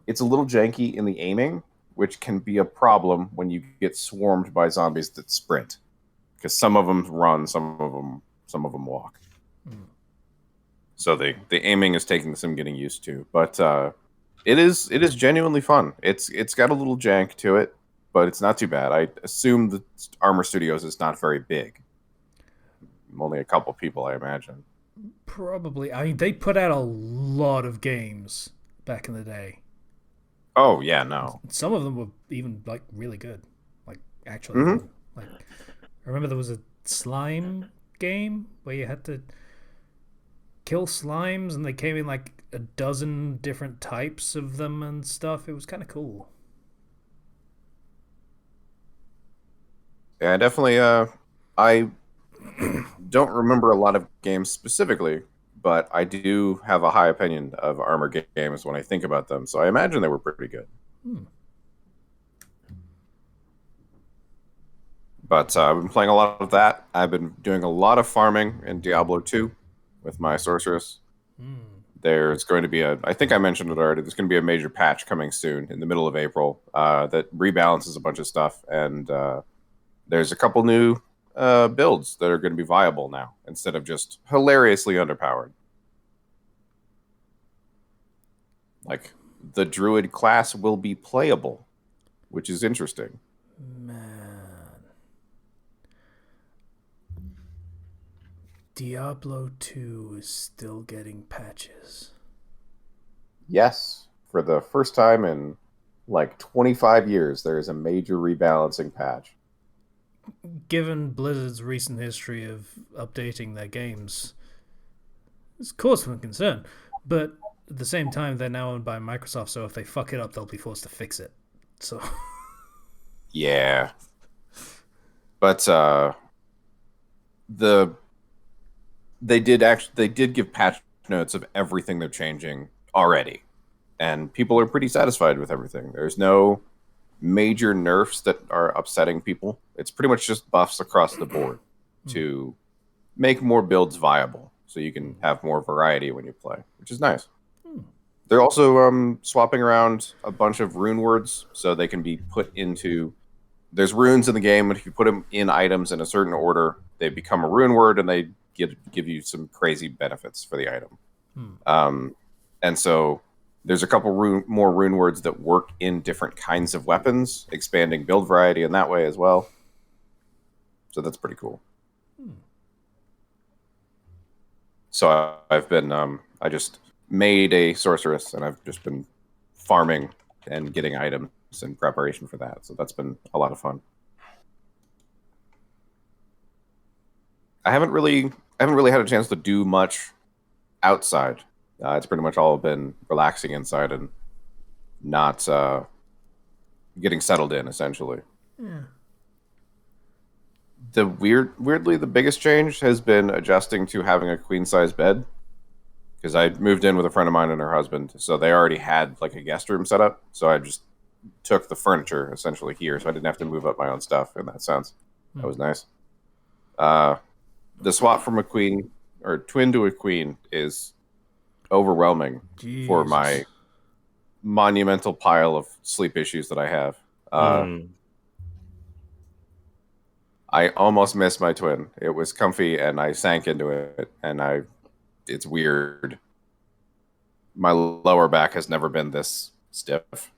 It's a little janky in the aiming, which can be a problem when you get swarmed by zombies that sprint, because some of them run, some of them walk. So the aiming is taking some getting used to, but it is genuinely fun. It's got a little jank to it, but it's not too bad. I assume that Armor Studios is not very big. Only a couple people, I imagine. Probably. I mean, they put out a lot of games back in the day. Oh yeah, no. Some of them were even like really good, like actually good. Like, I remember there was a slime game where you had to kill slimes, and they came in like a dozen different types of them and stuff. It was kind of cool. Yeah, definitely. I don't remember a lot of games specifically, but I do have a high opinion of Armor games when I think about them. So I imagine they were pretty good. But I've been playing a lot of that. I've been doing a lot of farming in Diablo 2 with my sorceress. There's going to be I think I mentioned it already, there's going to be a major patch coming soon in the middle of April that rebalances a bunch of stuff. And there's a couple new builds that are going to be viable now instead of just hilariously underpowered. Like, the druid class will be playable, which is interesting. Man. Diablo 2 is still getting patches. Yes, for the first time in like 25 years, there is a major rebalancing patch. Given Blizzard's recent history of updating their games, it's cause for concern. But at the same time, they're now owned by Microsoft, so if they fuck it up, they'll be forced to fix it. So, yeah, but they did give patch notes of everything they're changing already, and people are pretty satisfied with everything. There's no major nerfs that are upsetting people. It's pretty much just buffs across the board to make more builds viable, so you can have more variety when you play, which is nice. They're also swapping around a bunch of rune words so they can be put into... There's runes in the game, and if you put them in items in a certain order, they become a rune word, and they give you some crazy benefits for the item. And so there's a couple more rune words that work in different kinds of weapons, expanding build variety in that way as well. So that's pretty cool. So I've been... I just made a sorceress, and I've just been farming and getting items in preparation for that. So that's been a lot of fun. I haven't really had a chance to do much outside. It's pretty much all been relaxing inside and not getting settled in, essentially. yeah. Weirdly, the biggest change has been adjusting to having a queen-size bed, because I moved in with a friend of mine and her husband, so they already had like a guest room set up. So I just took the furniture essentially here, so I didn't have to move up my own stuff in that sense. That was nice. The swap from a queen or twin to a queen is overwhelming for my monumental pile of sleep issues that I have. I almost missed my twin. It was comfy, and I sank into it, and it's weird. My lower back has never been this stiff.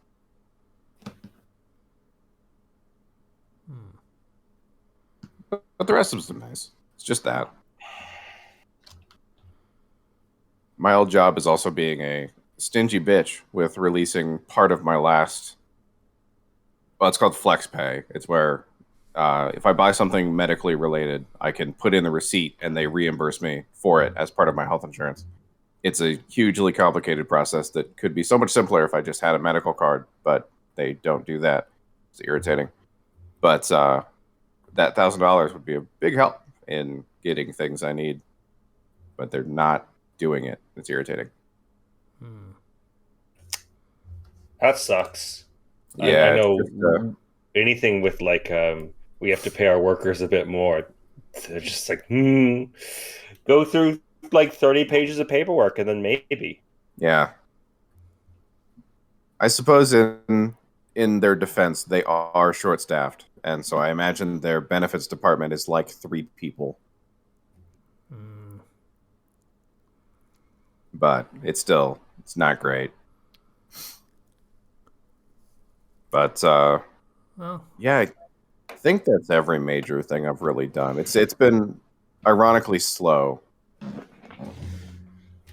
But the rest of it's nice. It's just that. My old job is also being a stingy bitch with releasing part of my last... Well, it's called Flex Pay. It's where if I buy something medically related, I can put in the receipt and they reimburse me for it as part of my health insurance. It's a hugely complicated process that could be so much simpler if I just had a medical card, but they don't do that. It's irritating. But that $1,000 would be a big help in getting things I need, but they're not doing it. It's irritating. That sucks. I Yeah, it's know just, anything with like we have to pay our workers a bit more. They're just like, go through like 30 pages of paperwork and then maybe. yeah. I suppose in their defense, they are short staffed, and so I imagine their benefits department is like 3 people. Mm, But it's not great. But well, yeah, I think that's every major thing I've really done. It's been ironically slow.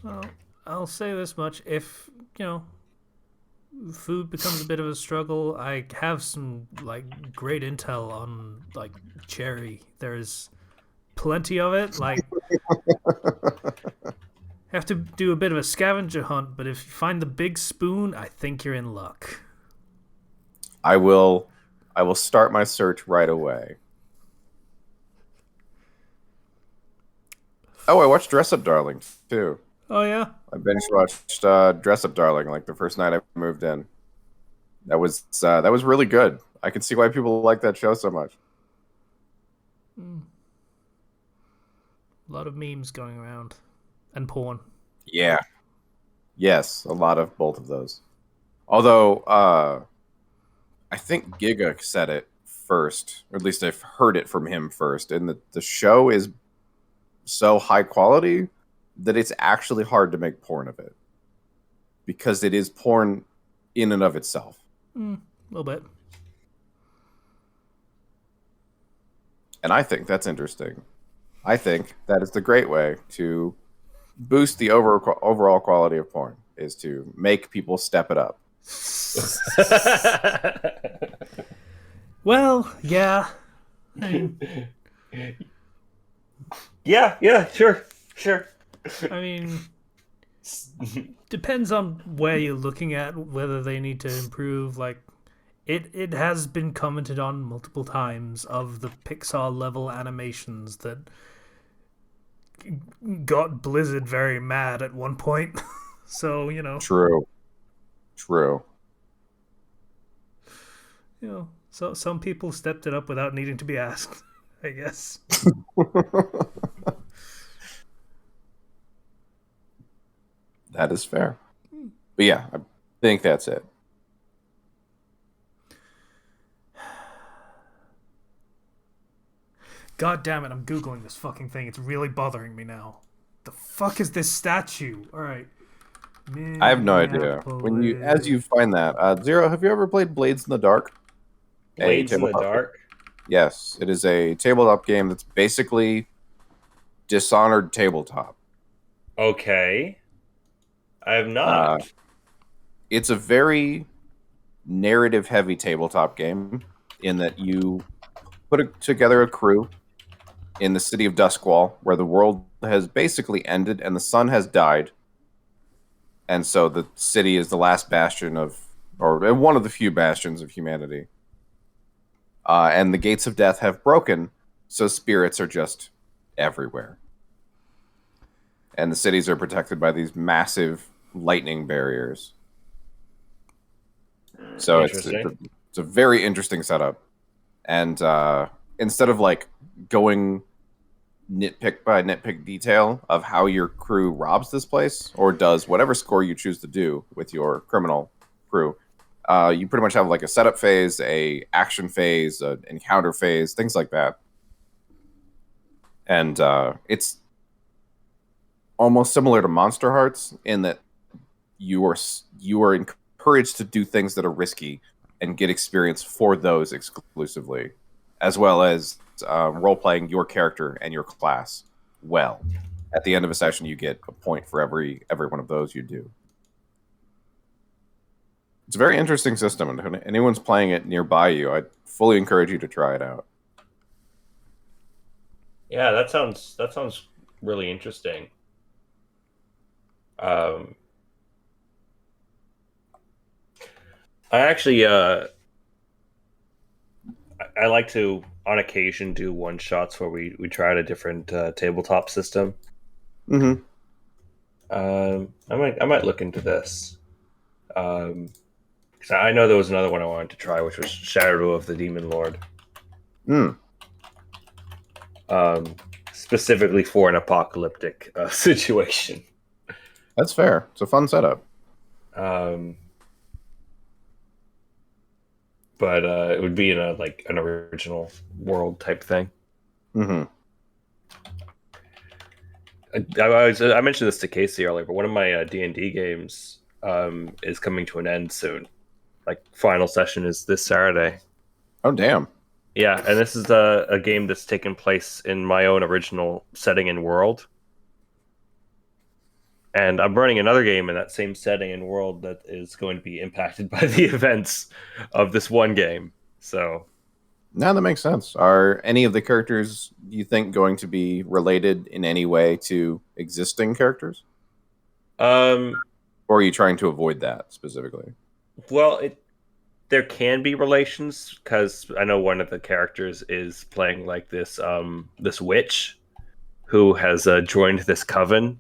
well, I'll say this much: if you know, food becomes a bit of a struggle, I have some like great intel on like cherry. There's plenty of it. Like, have to do a bit of a scavenger hunt, but if you find the big spoon, I think you're in luck. I will start my search right away. Oh, I watched Dress Up Darling too. Oh yeah. I binge watched Dress Up Darling like the first night I moved in. That was really good. I can see why people like that show so much. Mm. A lot of memes going around, and porn. Yeah. Yes, a lot of both of those. Although I think Giga said it first, or at least I've heard it from him first, and the show is so high quality that it's actually hard to make porn of it because it is porn in and of itself. A little bit. And I think that's interesting. I think that is the great way to boost the overall quality of porn is to make people step it up. Well, yeah. I mean, Yeah, sure. I mean, depends on where you're looking at, whether they need to improve. Like, it has been commented on multiple times of the Pixar level animations that got Blizzard very mad at one point. So True. so some people stepped it up without needing to be asked, I guess. That is fair. But yeah, I think that's it. God damn it! I'm googling this fucking thing. It's really bothering me now. The fuck is this statue? All right. I have no idea. As you find that, Zero, have you ever played Blades in the Dark? Blades in the Dark? Yes, it is a tabletop game that's basically Dishonored tabletop. Okay. I have not. It's a very narrative heavy tabletop game in that you together a crew in the city of Duskwall where the world has basically ended and the sun has died. And so the city is the last bastion or one of the few bastions of humanity. And the gates of death have broken, so spirits are just everywhere. And the cities are protected by these massive lightning barriers. So it's a very interesting setup. And instead of like going nitpick by nitpick detail of how your crew robs this place or does whatever score you choose to do with your criminal crew, you pretty much have like a setup phase, a action phase, an encounter phase, things like that. And it's almost similar to Monster Hearts in that you are encouraged to do things that are risky and get experience for those exclusively, as well as role playing your character and your class well. At the end of a session, you get a point for every one of those you do. It's a very interesting system, and if anyone's playing it nearby you, I'd fully encourage you to try it out. Yeah, that sounds really interesting. I actually I like to on occasion do one shots where we try out a different tabletop system. Mm-hmm. I might look into this. So I know there was another one I wanted to try, which was Shadow of the Demon Lord. Mm, Specifically for an apocalyptic situation. that's fair. It's a fun setup. But it would be in a like an original world type thing. Hmm. I mentioned this to Casey earlier, but one of my D&D games is coming to an end soon. Like final session is this Saturday. Oh, damn. Yeah, and this is a game that's taken place in my own original setting and world. And I'm running another game in that same setting and world that is going to be impacted by the events of this one game. So, Now that makes sense. Are any of the characters, do you think, going to be related in any way to existing characters? um, Or are you trying to avoid that specifically? well, there can be relations because I know one of the characters is playing like this witch who has joined this coven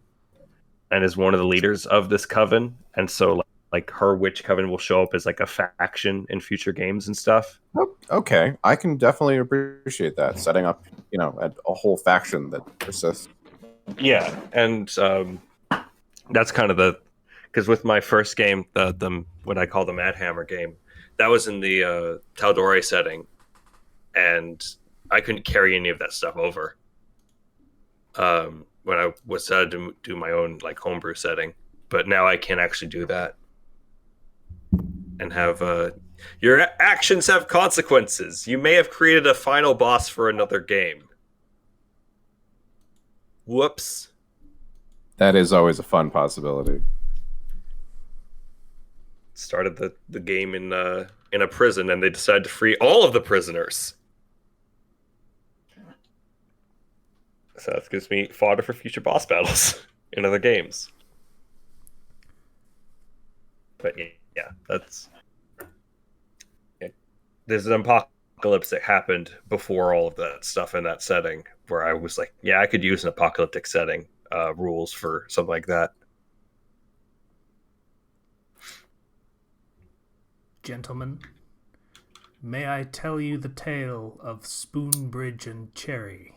and is one of the leaders of this coven, and so like her witch coven will show up as like a faction in future games and stuff. Oh, okay, I can definitely appreciate that. Setting up, a whole faction that persists. Yeah, and that's kind of because with my first game, the what I call the Mad Hammer game, that was in the Taldore setting, and I couldn't carry any of that stuff over. When I was to do my own like homebrew setting, but now I can actually do that and have your actions have consequences. You may have created a final boss for another game. Whoops. That is always a fun possibility. Started the game in a prison, and they decided to free all of the prisoners. So that gives me fodder for future boss battles in other games. But yeah, that's there's an apocalypse that happened before all of that stuff in that setting, where I was like, yeah, I could use an apocalyptic setting rules for something like that. Gentlemen, may I tell you the tale of Spoonbridge and Cherry?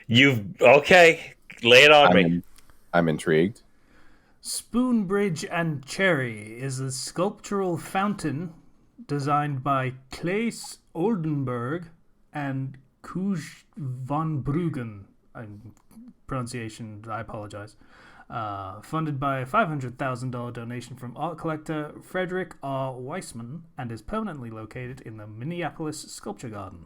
Okay, lay it on me. I'm intrigued. Spoonbridge and Cherry is a sculptural fountain designed by Claes Oldenburg and Kuj van Bruggen. Pronunciation, I apologize. Funded by a $500,000 donation from art collector Frederick R. Weissman, and is permanently located in the Minneapolis Sculpture Garden.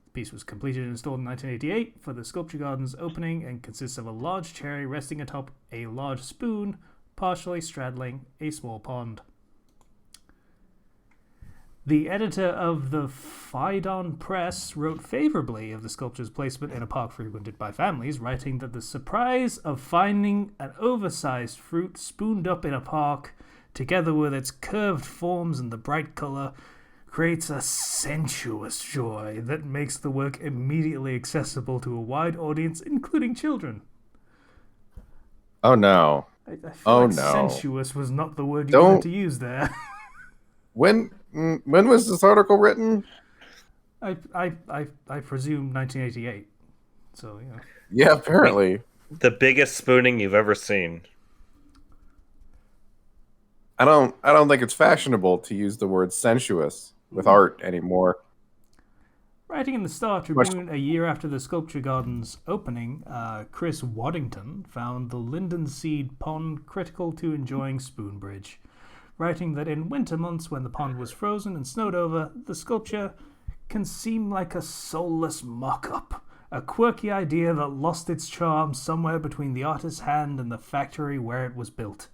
The piece was completed and installed in 1988 for the Sculpture Garden's opening and consists of a large cherry resting atop a large spoon, partially straddling a small pond. The editor of the Phaidon Press wrote favorably of the sculpture's placement in a park frequented by families, writing that the surprise of finding an oversized fruit spooned up in a park, together with its curved forms and the bright color, creates a sensuous joy that makes the work immediately accessible to a wide audience, including children. Oh no. I feel sensuous was not the word you wanted to use there. When was this article written? I presume 1988. So yeah. Yeah, apparently. The biggest spooning you've ever seen. I don't think it's fashionable to use the word sensuous with art anymore. Writing in the Star Tribune a year after the Sculpture Garden's opening, Chris Waddington found the Linden Seed Pond critical to enjoying Spoonbridge, writing that in winter months when the pond was frozen and snowed over, the sculpture can seem like a soulless mock-up, a quirky idea that lost its charm somewhere between the artist's hand and the factory where it was built.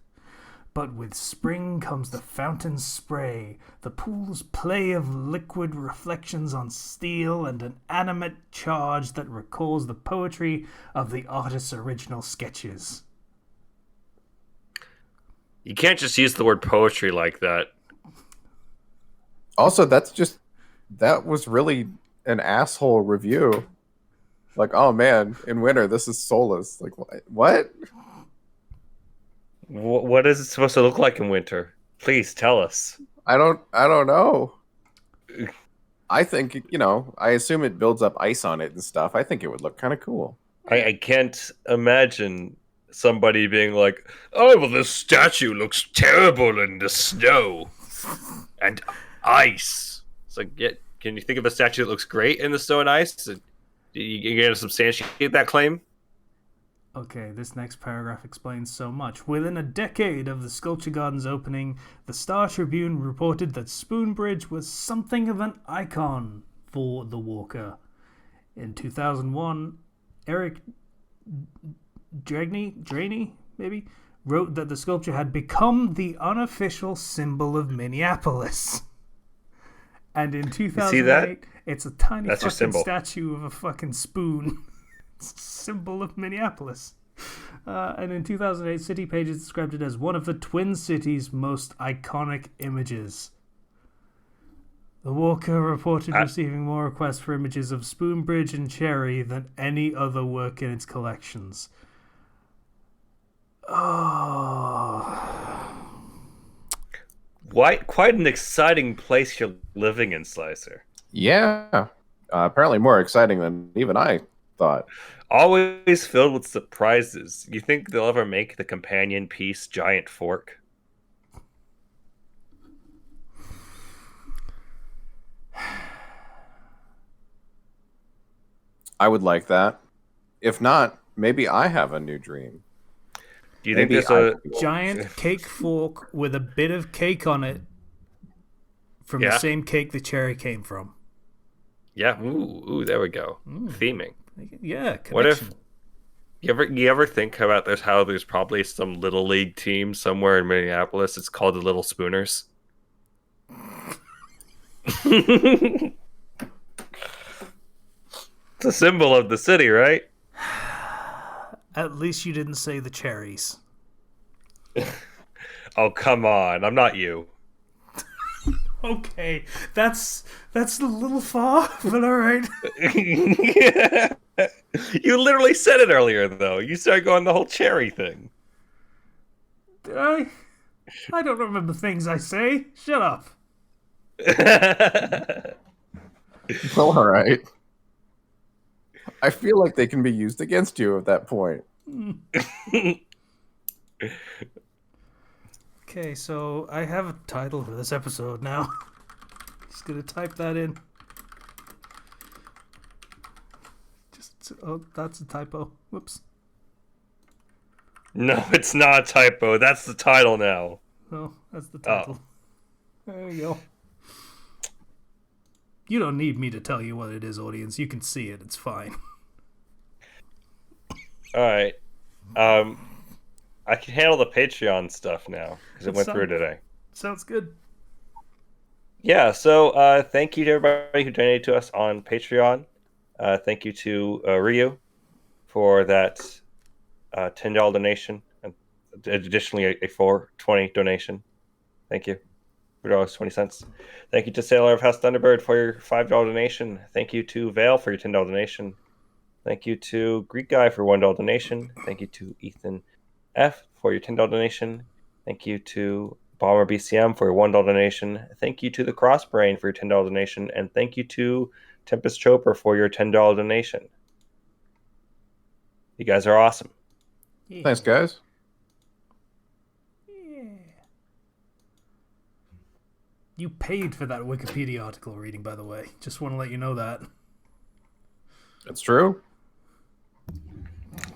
But with spring comes the fountain's spray, the pool's play of liquid reflections on steel, and an animate charge that recalls the poetry of the artist's original sketches. You can't just use the word poetry like that. Also, that was really an asshole review. Like, oh man, in winter, this is soulless. Like, what? What is it supposed to look like in winter? Please tell us. I don't know. I think, I assume it builds up ice on it and stuff. I think it would look kind of cool. I can't imagine somebody being like, "Oh, well, this statue looks terrible in the snow and ice." It's like, yeah, can you think of a statue that looks great in the snow and ice? You gonna substantiate that claim? Okay, this next paragraph explains so much. Within a decade of the Sculpture Garden's opening, the Star Tribune reported that Spoonbridge was something of an icon for the Walker. In 2001, Eric Draney, maybe, wrote that the sculpture had become the unofficial symbol of Minneapolis. And in 2008, it's a tiny That's your fucking symbol. statue of a fucking spoon. Symbol of Minneapolis. And in 2008, City Pages described it as one of the Twin Cities' most iconic images. The Walker reported receiving more requests for images of Spoonbridge and Cherry than any other work in its collections. Oh. Quite an exciting place you're living in, Slicer. Yeah. Apparently more exciting than even I thought. Always filled with surprises. You think they'll ever make the companion piece giant fork? I would like that. If not, maybe I have a new dream. Do you think Maybe there's a Giant cake fork with a bit of cake on it from the same cake the cherry came from. Yeah, ooh, there we go. Theming. Yeah, connection. What if you ever think about this? How there's probably some little league team somewhere in Minneapolis. It's called the Little Spooners. It's a symbol of the city, right? At least you didn't say the cherries. Oh, come on. I'm not you. Okay, that's a little far, but all right. Yeah. You literally said it earlier, though. You started going the whole cherry thing. Did I? I don't remember things I say. Shut up. Well, all right. I feel like they can be used against you at that point. Okay, so I have a title for this episode now. Just gonna type that in. Oh, that's a typo. Whoops. No, it's not a typo. That's the title now. Oh, that's the title. There you go. You don't need me to tell you what it is, audience. You can see it. It's fine. All right. I can handle the Patreon stuff now because it went through today. Sounds good. Yeah, so thank you to everybody who donated to us on Patreon. Thank you to Ryu for that $10 donation, and additionally a $4.20 donation. Thank you. $4.20. Thank you to Sailor of House Thunderbird for your $5 donation. Thank you to Vale for your $10 donation. Thank you to Greek Guy for $1 donation. Thank you to Ethan F for your $10 donation. Thank you to Bomber BCM for your $1 donation. Thank you to the Crossbrain for your $10 donation. And thank you to Tempest Chopper for your $10 donation. You guys are awesome. Yeah. Thanks, guys. Yeah. You paid for that Wikipedia article reading, by the way. Just want to let you know that. It's true.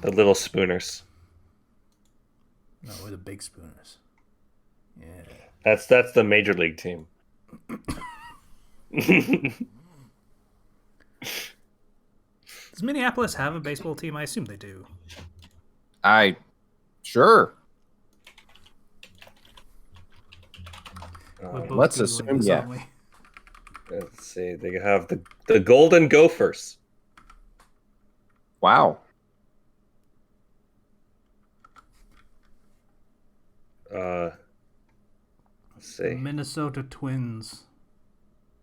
The Little Spooners. No, we're the Big Spooners. Yeah. That's the major league team. Does Minneapolis have a baseball team? I assume they do. Sure. We're both Let's Googling assume, this, yeah. aren't we? Let's see. They have the Golden Gophers. Wow. Let's see. The Minnesota Twins.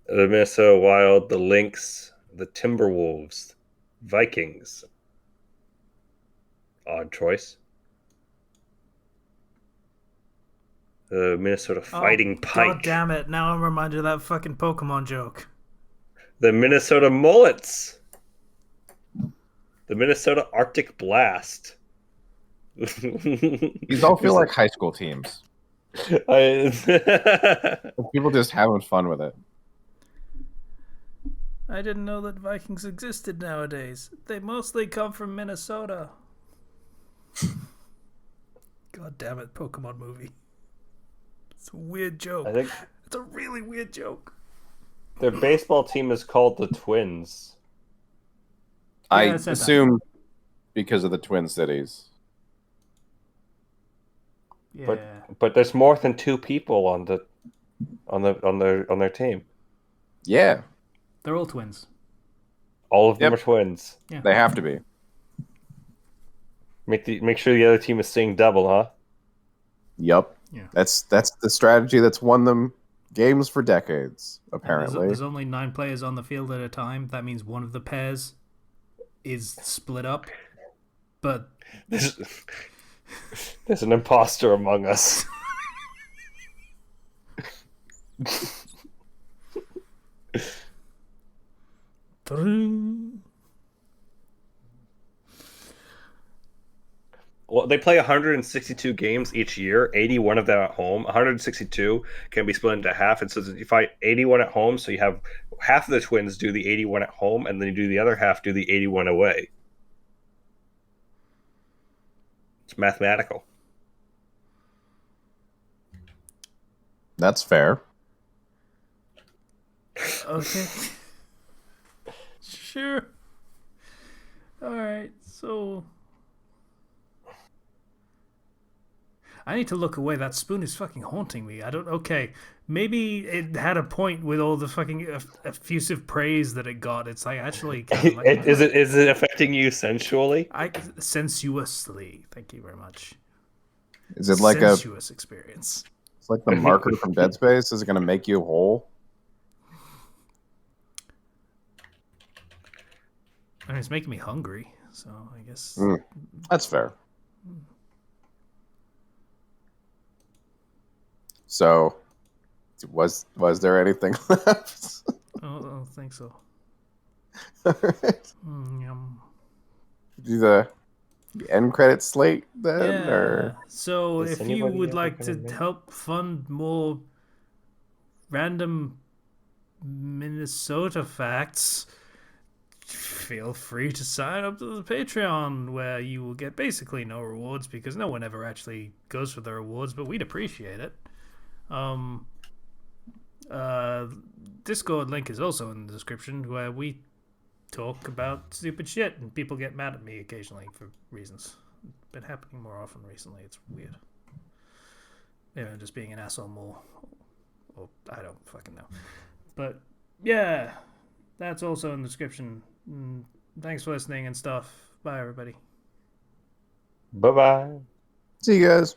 The Minnesota Wild, the Lynx, the Timberwolves, Vikings. Odd choice. The Minnesota Fighting Oh, Pike. God damn it. Now I'm reminded of that fucking Pokemon joke. The Minnesota Mullets. The Minnesota Arctic Blast. These all feel like high school teams. I... People just having fun with it. I didn't know that Vikings existed nowadays. They mostly come from Minnesota. God damn it, Pokemon movie. It's a weird joke. I think It's a really weird joke. their baseball team is called the Twins. I I said that. assume because of the Twin Cities. Yeah. But there's more than 2 people on their team. Yeah, They're all twins. All of them Yep. are twins. Yeah. they have to be. Make sure the other team is seeing double, huh? Yup. Yeah. That's the strategy that's won them games for decades, And apparently. There's only 9 players on the field at a time. That means one of the pairs is split up. But There's an imposter among us. Well, they play 162 games each year, 81 of them at home. 162 can be split into half. And so you fight 81 at home, so you have half of the Twins do the 81 at home, and then you do the other half do the 81 away. It's mathematical. That's fair. okay. Sure. Alright, so I need to look away. That spoon is fucking haunting me. I don't. Okay, maybe it had a point with all the fucking effusive praise that it got. It's like actually kind of like Is it affecting you sensually? Sensuously. Thank you very much. Is it like sensuous experience? it's like the marker from Dead Space? Is it going to make you whole? I mean, it's making me hungry, so I guess. That's fair. So, was there anything left? I don't think so. All right. Yum. Do the end credit slate then, Yeah. or So Is if you anybody would ever like gonna to make- help fund more random Minnesota facts, feel free to sign up to the Patreon, where you will get basically no rewards because no one ever actually goes for the rewards, but we'd appreciate it. Discord link is also in the description, where we talk about stupid shit and people get mad at me occasionally for reasons. It's been happening more often recently. It's weird. Maybe I'm just being an asshole more, or I don't fucking know. But yeah, that's also in the description. Thanks for listening and stuff. Bye, everybody. Bye-bye. see you guys.